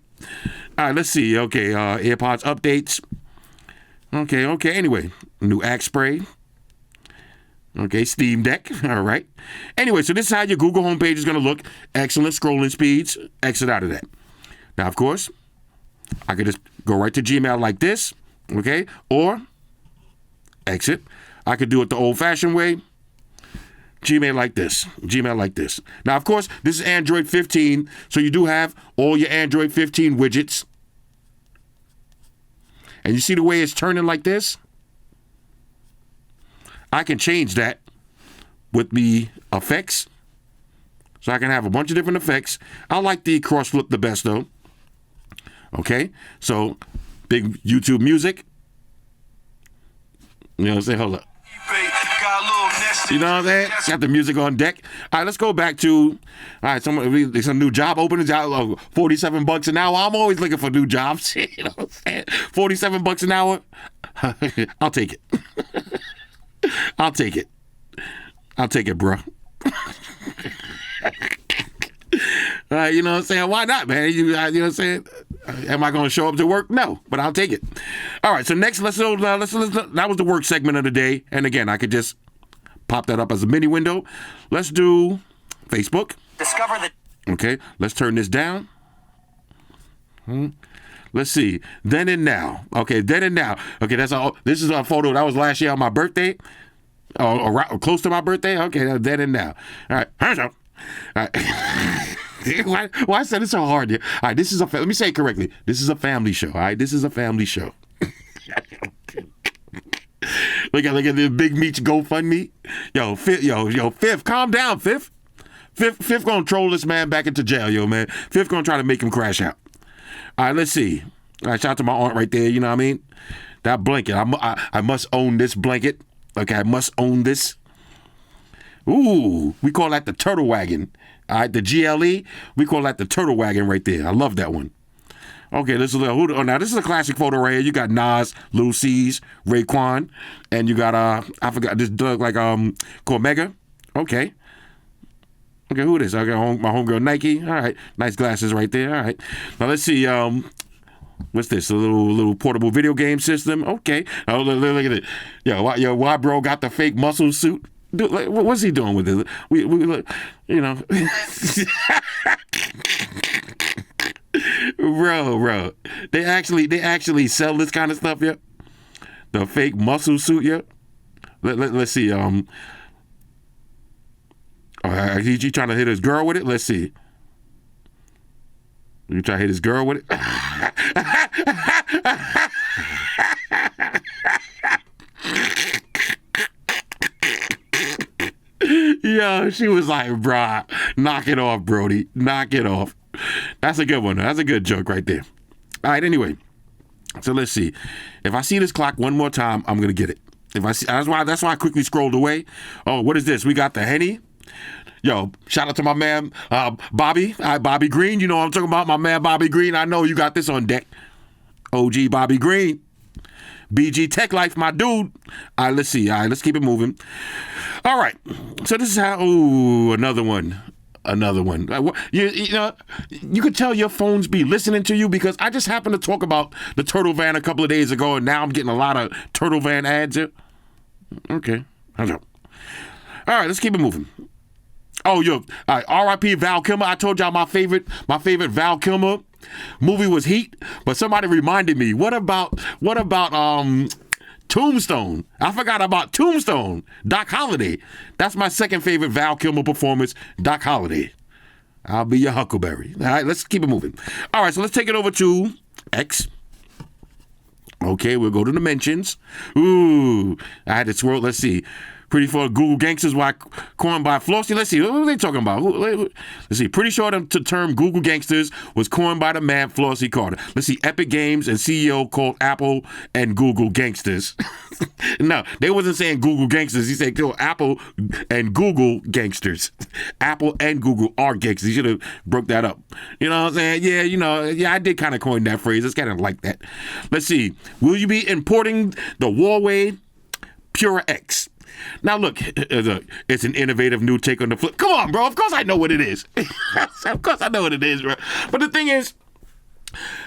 All right, let's see. Okay, AirPods updates. Okay. Anyway, new Axe Spray. Okay, Steam Deck. All right. Anyway, so this is how your Google homepage is going to look. Excellent scrolling speeds. Exit out of that. Now, of course, I could just go right to Gmail like this. Okay, or exit. I could do it the old-fashioned way. Gmail like this. Now, of course, this is Android 15, so you do have all your Android 15 widgets. And you see the way it's turning like this? I can change that with the effects. So I can have a bunch of different effects. I like the cross flip the best, though. Okay, so big YouTube music. You know what I'm saying? Hold up. You know what I'm saying? Got the music on deck. All right, let's go back to, all right, some new job openings out, $47 an hour. I'm always looking for new jobs. You know what I'm saying? $47 an hour. I'll take it. I'll take it, bro. All right, you know what I'm saying? Why not, man? You know what I'm saying? Am I going to show up to work? No, but I'll take it. All right, so next, let's that was the work segment of the day. And again, I could just pop that up as a mini window. Let's do Facebook. Discover the... Okay, let's turn this down. Let's see. Then and now. Okay, then and now. Okay, that's all. This is a photo that was last year on my birthday. Or close to my birthday. Okay, then and now. All right. All right. Why I said it so hard? All right, this is let me say it correctly. This is a family show. All right, this is a family show. Look at the Big Meats GoFundMe. Yo, Fifth, calm down, Fifth. Fifth gonna troll this man back into jail, yo, man. Fifth gonna try to make him crash out. All right, let's see. All right, shout out to my aunt right there. You know what I mean? That blanket. I must own this blanket. Okay, I must own this. Ooh, we call that the turtle wagon. All right, the GLE, we call that the turtle wagon right there. I love that one. Okay, this is now this is a classic photo right here. You got Nas, Lil C's, Raekwon, and you got I forgot this Doug like Cormega. Okay, who it is? I got my homegirl Nike. All right, nice glasses right there. All right, now let's see. What's this? A little portable video game system. Okay, oh, look at it. Yo, why bro got the fake muscle suit? What's he doing with it? We you know. Bro. They actually sell this kind of stuff, yeah? The fake muscle suit, yeah? Let's see. He trying to hit his girl with it? Let's see. You try to hit his girl with it? Yo, she was like, bruh, knock it off, Brody. Knock it off. That's a good one. That's a good joke right there. All right, anyway. So let's see. If I see this clock one more time, I'm going to get it. If I see, that's why I quickly scrolled away. Oh, what is this? We got the Henny. Yo, shout out to my man, Bobby. Bobby Green. You know what I'm talking about? My man, Bobby Green. I know you got this on deck. OG Bobby Green. BG Tech Life, my dude. All right, let's see. All right, let's keep it moving. All right. So this is how. Ooh, another one. You know, you could tell your phones be listening to you because I just happened to talk about the Turtle Van a couple of days ago, and now I'm getting a lot of Turtle Van ads here. Okay. I know. All right, let's keep it moving. Oh, yo, all right, R.I.P. Val Kilmer. I told y'all my favorite Val Kilmer movie was Heat, but somebody reminded me. What about Tombstone? I forgot about Tombstone. Doc Holliday. That's my second favorite Val Kilmer performance. Doc Holliday. I'll be your Huckleberry. All right, let's keep it moving. All right, so let's take it over to X. Okay, we'll go to the mentions. Ooh, I had to swirl. Let's see. Pretty for Google Gangsters coined by Flossy. Let's see. What are they talking about? Let's see. Pretty sure the term Google Gangsters was coined by the man Flossy Carter. Let's see. Epic Games and CEO called Apple and Google Gangsters. No, they wasn't saying Google Gangsters. He said Apple and Google Gangsters. Apple and Google are gangsters. He should have broke that up. You know what I'm saying? Yeah, yeah, I did kind of coin that phrase. It's kind of like that. Let's see. Will you be importing the Huawei Pura X? Now, look, it's an innovative new take on the flip. Come on, bro. Of course I know what it is. Of course I know what it is, bro. But the thing is,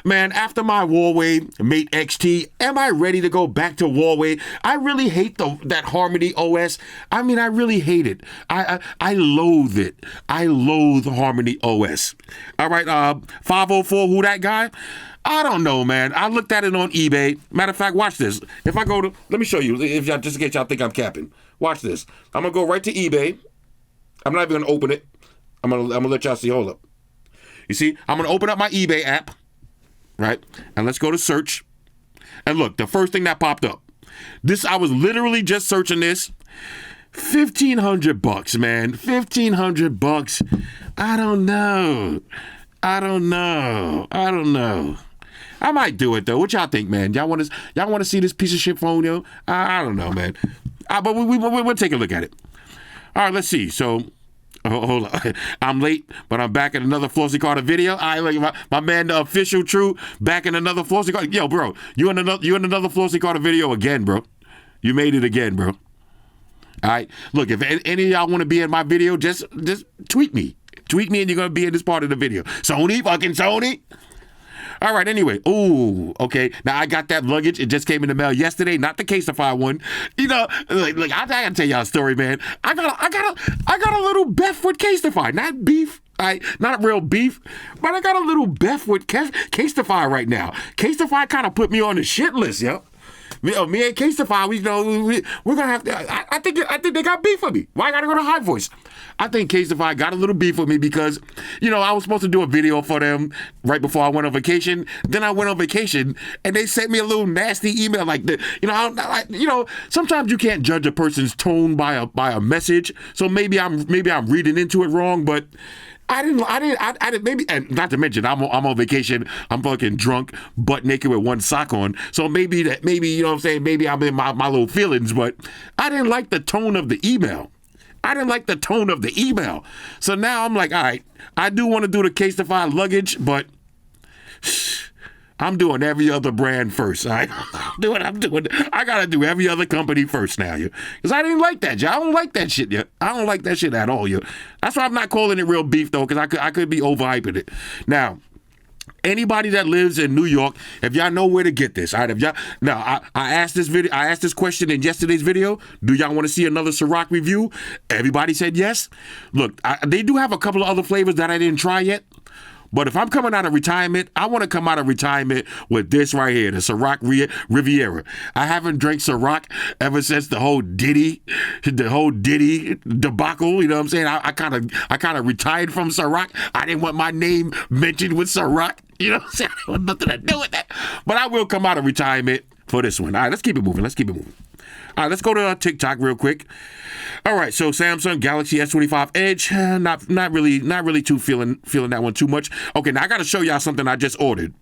man, after my Huawei Mate XT, am I ready to go back to Huawei? I really hate that Harmony OS. I mean, I really hate it. I loathe it. I loathe Harmony OS. All right, 504, who that guy? I don't know, man. I looked at it on eBay. Matter of fact, watch this. If I go to, let me show you, if y'all, just in case y'all think I'm capping. Watch this. I'm going to go right to eBay. I'm not even going to open it. I'm gonna let y'all see. Hold up. You see, I'm going to open up my eBay app, right? And let's go to search. And look, the first thing that popped up. I was literally just searching this. $1,500, man. $1,500. I don't know. I might do it though. What y'all think, man? Y'all want to see this piece of shit phone, yo? I don't know, man. But we'll take a look at it. All right, let's see. So, hold on. I'm late, but I'm back in another Flossy Carter video. I like my man, the official True, back in another Flossy Carter. Yo, bro, you in another Flossy Carter video again, bro. You made it again, bro. All right. Look, if any of y'all want to be in my video, just tweet me. Tweet me and you're going to be in this part of the video. Fucking Sony. All right, anyway. Ooh, okay. Now, I got that luggage. It just came in the mail yesterday, not the Casetify one. You know, like I got to tell y'all a story, man. I got a little beef with Casetify. Not beef. Not real beef, but I got a little beef with Casetify right now. Casetify kind of put me on the shit list, yo. Me and Casetify, we're gonna have to. I think they got beef with me. Why I gotta go to High Voice? I think Casetify got a little beef with me because, I was supposed to do a video for them right before I went on vacation. Then I went on vacation and they sent me a little nasty email like that. Sometimes you can't judge a person's tone by a message. So maybe I'm reading into it wrong, but. I didn't, maybe, and not to mention, I'm on vacation, I'm fucking drunk, butt naked with one sock on, so maybe, you know what I'm saying, maybe I'm in my little feelings, but I didn't like the tone of the email. So now I'm like, all right, I do want to do the Casetify luggage, but I'm doing every other brand first. All right? I'm doing. I gotta do every other company first now, because I didn't like that. I don't like that shit. I don't like that shit at all. That's why I'm not calling it real beef though, because I could be overhyping it. Now, anybody that lives in New York, if y'all know where to get this, all right? If y'all now, I asked this question in yesterday's video. Do y'all want to see another Ciroc review? Everybody said yes. Look, they do have a couple of other flavors that I didn't try yet. But if I'm coming out of retirement, I want to come out of retirement with this right here, the Ciroc Riviera. I haven't drank Ciroc ever since the whole Diddy debacle. You know what I'm saying? I kind of retired from Ciroc. I didn't want my name mentioned with Ciroc. You know what I'm saying? I want nothing to do with that. But I will come out of retirement for this one. All right, let's keep it moving. All right, let's go to TikTok real quick. All right, so Samsung Galaxy S25 Edge, not really too feeling that one too much. Okay, now I got to show y'all something I just ordered.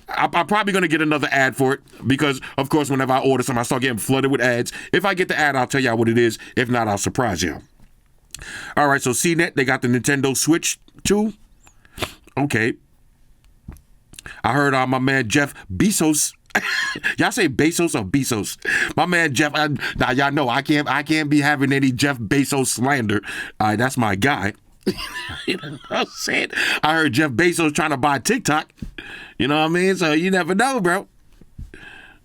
I'm probably going to get another ad for it because, of course, whenever I order something, I start getting flooded with ads. If I get the ad, I'll tell y'all what it is. If not, I'll surprise y'all. All right, so CNET, they got the Nintendo Switch 2. Okay. I heard my man Jeff Bezos Y'all say Bezos or Bezos? My man Jeff. Now y'all know I can't be having any Jeff Bezos slander. That's my guy. You know what I'm saying? I heard Jeff Bezos trying to buy TikTok. You know what I mean? So you never know, bro.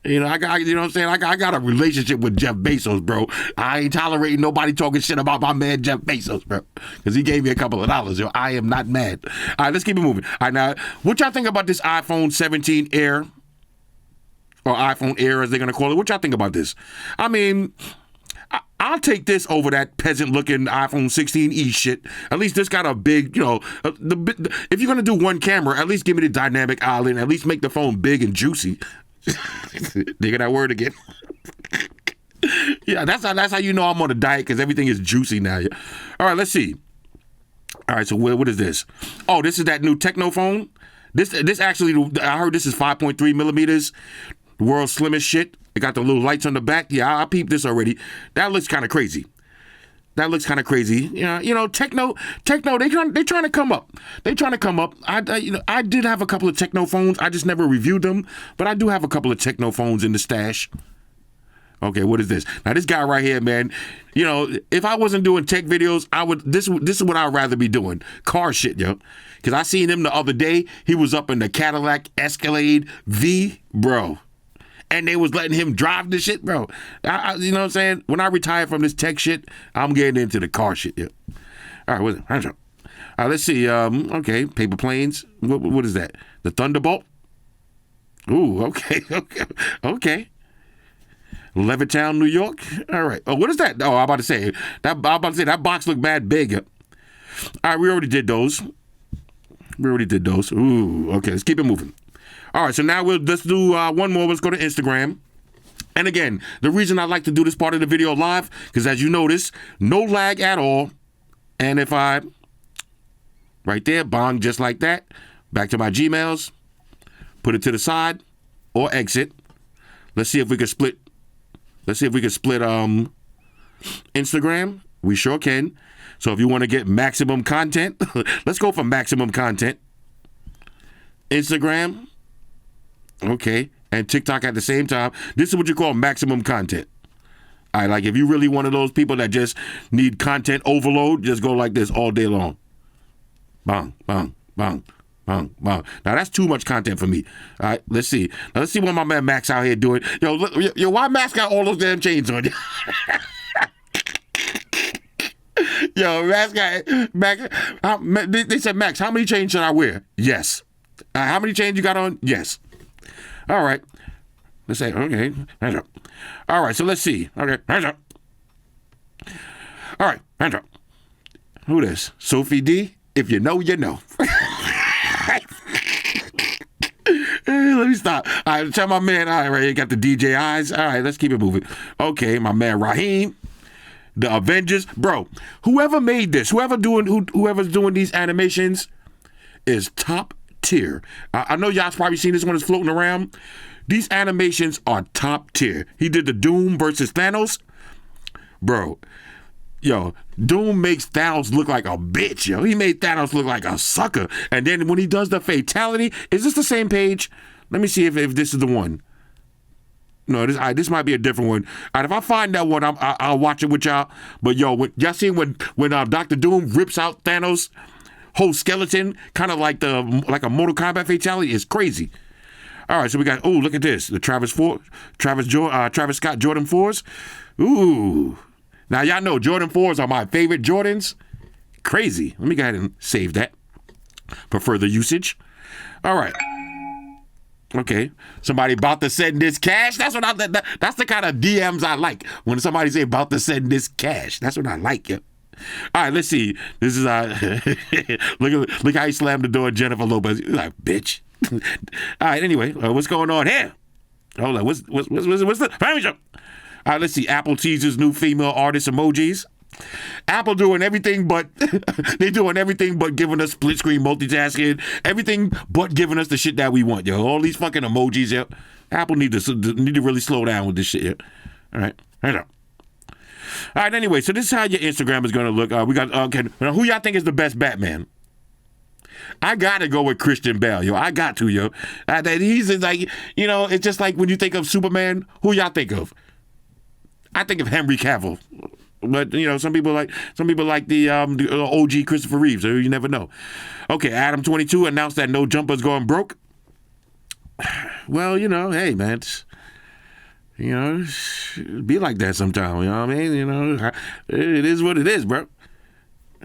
You know, you know what I'm saying? I got a relationship with Jeff Bezos, bro. I ain't tolerating nobody talking shit about my man Jeff Bezos, bro. Because he gave me a couple of dollars, yo. I am not mad. All right, let's keep it moving. All right, now, what y'all think about this iPhone 17 Air? Or iPhone Air, as they're going to call it. What y'all think about this? I mean, I'll take this over that peasant-looking iPhone 16e shit. At least this got a big, you know, if you're going to do one camera, at least give me the dynamic island. At least make the phone big and juicy. Dig that word again. Yeah, that's how you know I'm on a diet, because everything is juicy now. Yeah. All right, let's see. All right, so what is this? Oh, this is that new Techno phone. This actually, I heard this is 5.3 millimeters. The world's slimmest shit. It got the little lights on the back. Yeah, I peeped this already. That looks kind of crazy. Yeah, you know, Techno. They trying to come up. I did have a couple of Techno phones. I just never reviewed them, but I do have a couple of Techno phones in the stash. Okay, what is this? Now this guy right here, man. You know, if I wasn't doing tech videos, I would. This is what I'd rather be doing. Car shit, yo. Because I seen him the other day. He was up in the Cadillac Escalade V, bro. And they was letting him drive the shit, bro. You know what I'm saying? When I retire from this tech shit, I'm getting into the car shit. Yeah. All right, what's it? All right, let's see. Okay, paper planes. What is that? The Thunderbolt? Ooh, okay. Levittown, New York. All right. Oh, what is that? Oh, I'm about to say that box looked mad big. All right, we already did those. Ooh, okay. Let's keep it moving. All right, so now let's do one more. Let's go to Instagram. And again, the reason I like to do this part of the video live, because as you notice, no lag at all. And if I, right there, bong just like that, back to my Gmails, put it to the side, or exit. Let's see if we can split. Instagram. We sure can. So if you want to get maximum content, let's go for maximum content. Instagram. Okay, and TikTok at the same time. This is what you call maximum content. All right, like if you really one of those people that just need content overload, just go like this all day long. Bang, bang, bang, bang, bang. Now that's too much content for me. All right, let's see. Now let's see what my man Max out here doing. Yo, look, why Max got all those damn chains on? Yo, Max. They said, Max, how many chains should I wear? Yes. How many chains you got on? Yes. All right. Let's say, okay. Hands up. All right, so let's see. Okay, hands up. All right, hands up. Who this? Sophie D? If you know, you know. Let me stop. All right, tell my man, all right, you got the DJ eyes. All right, let's keep it moving. Okay, my man Raheem. The Avengers. Bro, whoever made this, whoever's doing these animations is top tier. I know y'all's probably seen this one is floating around. These animations are top tier. He did the Doom versus Thanos. Bro, yo, Doom makes Thanos look like a bitch, yo. He made Thanos look like a sucker. And then when he does the fatality, is this the same page? Let me see if this is the one. No, this might be a different one. All right, if I find that one, I'll watch it with y'all. But yo, y'all seen when Dr. Doom rips out Thanos' whole skeleton, kind of like a Mortal Kombat fatality? Is crazy. All right, so we got, look at this. The Travis Scott Jordan 4s. Ooh. Now, y'all know Jordan 4s are my favorite Jordans. Crazy. Let me go ahead and save that for further usage. All right. Okay. Somebody about to send this cash. That's that's the kind of DMs I like. When somebody say about to send this cash. That's what I like, yeah. All right, let's see. This is look how he slammed the door at Jennifer Lopez. He's like, bitch. All right, anyway, what's going on here? Hold on, what's the family show? All right, let's see. Apple teases new female artist emojis. Apple doing everything but they're doing everything but giving us split screen multitasking, everything but giving us the shit that we want, yo. All these fucking emojis, yo. Apple need to really slow down with this shit, yo. All right, hands up. All right, anyway, so this is how your Instagram is going to look. We got, okay, now who y'all think is the best Batman? I gotta go with Christian Bale, yo. I got to, yo. He's like, you know, it's just like when you think of Superman, who y'all think of? I think of Henry Cavill. But, you know, some people like the OG Christopher Reeves, so you never know. Okay, Adam 22 announced that No Jumper's going broke. Well, you know, hey, man, you know, it'd be like that sometime, you know what I mean? You know, it is what it is, bro.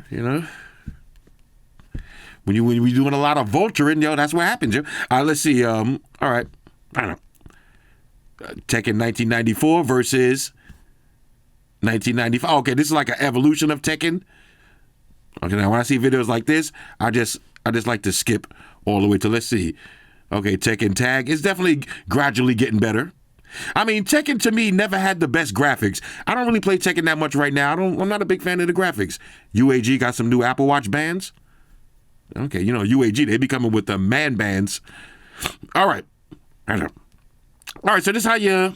You know? When you're doing a lot of vulturing, yo, that's what happens, yo. Let's see, all right, I don't know. Tekken 1994 versus 1995. Okay, this is like an evolution of Tekken. Okay, now when I see videos like this, I just like to skip all the way to, let's see. Okay, Tekken Tag is definitely gradually getting better. I mean, Tekken to me never had the best graphics. I don't really play Tekken that much right now. I'm not a big fan of the graphics. UAG got some new Apple Watch bands. Okay, you know, UAG, they be coming with the man bands. All right. All right, so this is how you...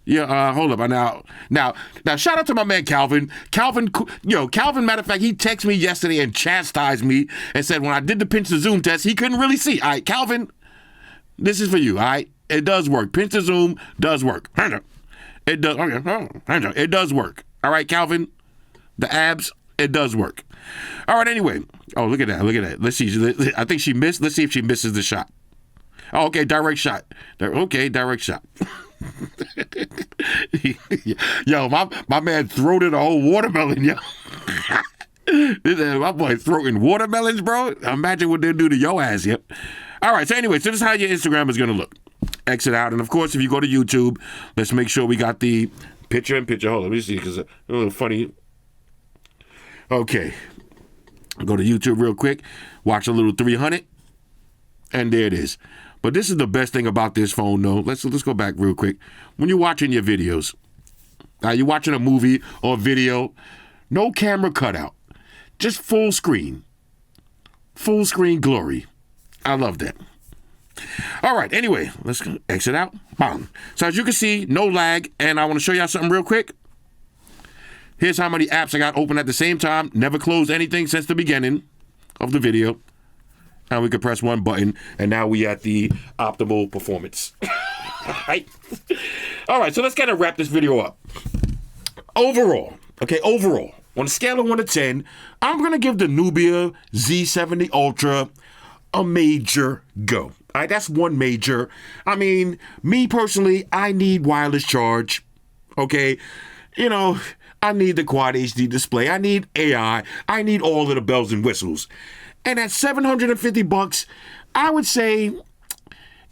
Yeah, hold up. Now, shout out to my man Calvin. Calvin, matter of fact, he texted me yesterday and chastised me and said when I did the pinch to zoom test, he couldn't really see. All right, Calvin, this is for you, all right? It does work. Pinch to zoom does work. It does. Okay, it does work. All right, Calvin, the abs, it does work. All right, anyway. Oh, look at that. Let's see. I think she missed. Let's see if she misses the shot. Oh, okay, direct shot. Okay, direct shot. Yo, my man throated a whole watermelon, yo. My boy throating watermelons, bro. Imagine what they'll do to your ass, yep. All right, so anyway, so this is how your Instagram is going to look. Exit out, and of course, if you go to YouTube, let's make sure we got the picture-in-picture. Hold on, let me see, because it's a little funny. Okay. Go to YouTube real quick, watch a little 300, and there it is. But this is the best thing about this phone, though. Let's go back real quick. When you're watching your videos, you're watching a movie or video, no camera cutout, just full screen glory. I love that. All right, anyway, let's exit out. Bam. So as you can see, no lag, and I want to show y'all something real quick. Here's how many apps I got open at the same time. Never closed anything since the beginning of the video. And we can press one button, and now we at the optimal performance. All right, so let's kind of wrap this video up. Overall, on a scale of 1 to 10, I'm going to give the NUBIA Z70 Ultra a major go. All right, that's one major. I mean, me personally, I need wireless charge. Okay, you know, I need the Quad HD display. I need AI. I need all of the bells and whistles. And at $750, I would say,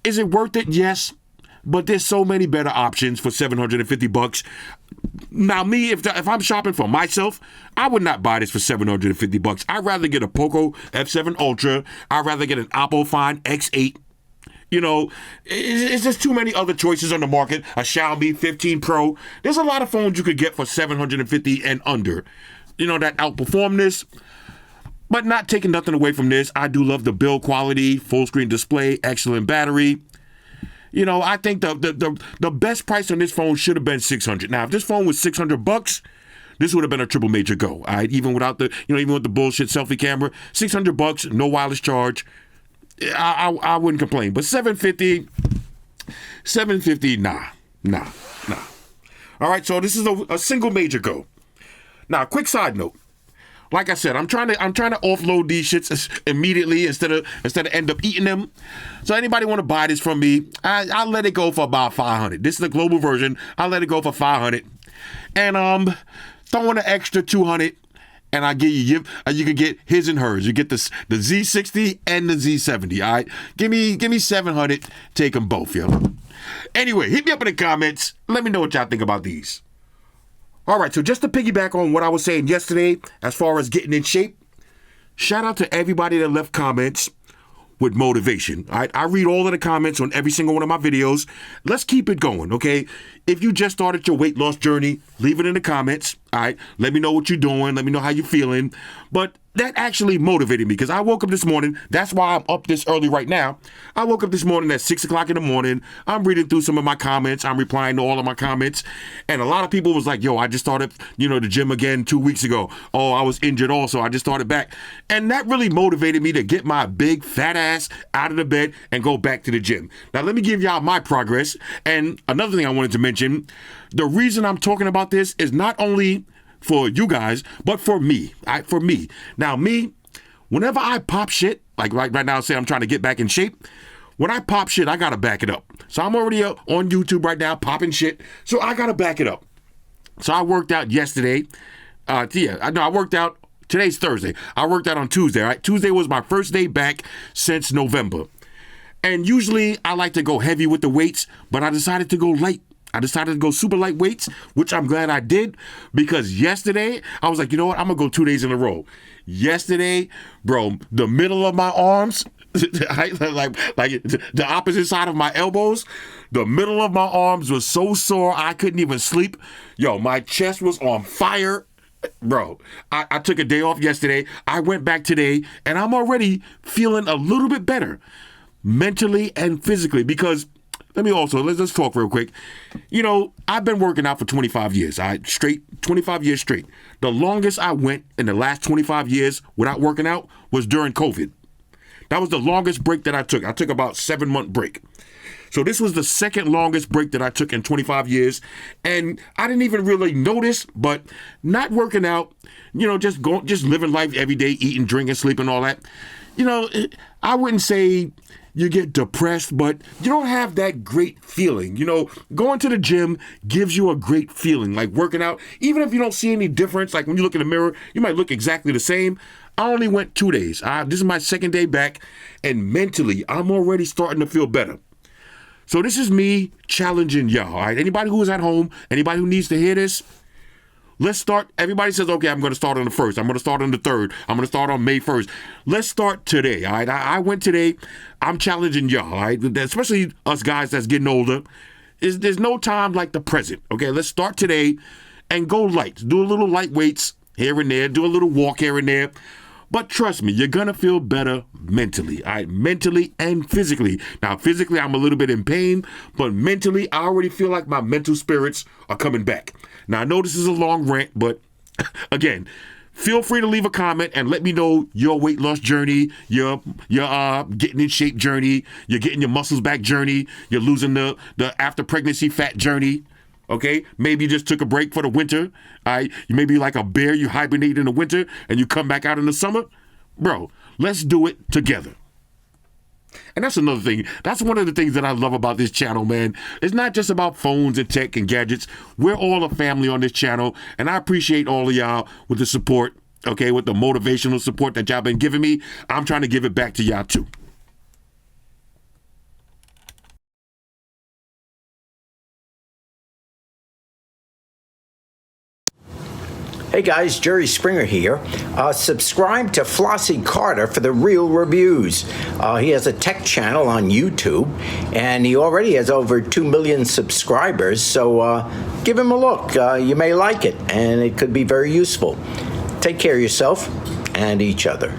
is it worth it? Yes. But there's so many better options for $750. Now, me, if I'm shopping for myself, I would not buy this for $750. I'd rather get a Poco F7 Ultra. I'd rather get an Oppo Find X8. You know, it's just too many other choices on the market. A Xiaomi 15 Pro. There's a lot of phones you could get for $750 and under. You know, that outperform this. But not taking nothing away from this. I do love the build quality, full screen display, excellent battery. You know, I think the best price on this phone should have been $600. Now, if this phone was $600, this would have been a triple major go. All right, even without even with the bullshit selfie camera, $600, no wireless charge. I wouldn't complain. But $750, nah. All right, so this is a single major go. Now, quick side note. Like I said, I'm trying to offload these shits immediately instead of end up eating them. So anybody want to buy this from me, I'll let it go for about $500. This is the global version. I'll let it go for $500, and throw in an extra $200, and I give you can get his and hers. You get the Z60 and the Z70. All right, give me $700. Take them both, yo. Anyway, hit me up in the comments. Let me know what y'all think about these. All right, so just to piggyback on what I was saying yesterday as far as getting in shape, shout out to everybody that left comments with motivation. All right, I read all of the comments on every single one of my videos. Let's keep it going, okay? If you just started your weight loss journey, leave it in the comments, all right? Let me know what you're doing. Let me know how you're feeling. But that actually motivated me because I woke up this morning. That's why I'm up this early right now. I woke up this morning at 6 o'clock in the morning. I'm reading through some of my comments. I'm replying to all of my comments. And a lot of people was like, yo, I just started, the gym again 2 weeks ago. Oh, I was injured also. I just started back. And that really motivated me to get my big fat ass out of the bed and go back to the gym. Now, let me give y'all my progress. And another thing I wanted to mention, the reason I'm talking about this is not only for you guys, but for me. Now, whenever I pop shit, like right now, say I'm trying to get back in shape. When I pop shit, I gotta back it up. So I'm already on YouTube right now popping shit. So I gotta back it up. So I worked out yesterday. I worked out. Today's Thursday. I worked out on Tuesday. Right? Tuesday was my first day back since November. And usually I like to go heavy with the weights, but I decided to go light. I decided to go super light weights, which I'm glad I did, because yesterday I was like, you know what? I'm gonna go 2 days in a row. Yesterday, bro, the middle of my arms, like the opposite side of my elbows, the middle of my arms was so sore I couldn't even sleep. Yo, my chest was on fire. Bro, I took a day off yesterday. I went back today, and I'm already feeling a little bit better mentally and physically because let's talk real quick. I've been working out for 25 years. 25 years straight. The longest I went in the last 25 years without working out was during COVID. That was the longest break that I took. I took about 7-month break. So this was the second longest break that I took in 25 years. And I didn't even really notice, but not working out, just living life every day, eating, drinking, sleeping, all that. I wouldn't say you get depressed, but you don't have that great feeling. Going to the gym gives you a great feeling, like working out. Even if you don't see any difference, like when you look in the mirror, you might look exactly the same. I only went 2 days. This is my second day back, and mentally, I'm already starting to feel better. So this is me challenging y'all, all right? Anybody who is at home, anybody who needs to hear this, let's start. Everybody says, okay, I'm going to start on the 1st. I'm going to start on the 3rd. I'm going to start on May 1st. Let's start today, all right? I went today. I'm challenging y'all, all right? Especially us guys that's getting older. There's no time like the present, okay? Let's start today and go light. Do a little light weights here and there. Do a little walk here and there. But trust me, you're going to feel better mentally, all right? Mentally and physically. Now, physically, I'm a little bit in pain, but mentally, I already feel like my mental spirits are coming back. Now, I know this is a long rant, but again, feel free to leave a comment and let me know your weight loss journey, your getting in shape journey, you're getting your muscles back journey, you're losing the after pregnancy fat journey. Okay, maybe you just took a break for the winter. You may be like a bear, you hibernate in the winter and you come back out in the summer. Bro, let's do it together. And that's another thing. That's one of the things that I love about this channel, man. It's not just about phones and tech and gadgets. We're all a family on this channel, and I appreciate all of y'all with the support, okay, with the motivational support that y'all been giving me. I'm trying to give it back to y'all too. Hey guys, Jerry Springer here. Subscribe to Flossy Carter for the real reviews. He has a tech channel on YouTube, and he already has over 2 million subscribers, so give him a look. You may like it, and it could be very useful. Take care of yourself and each other.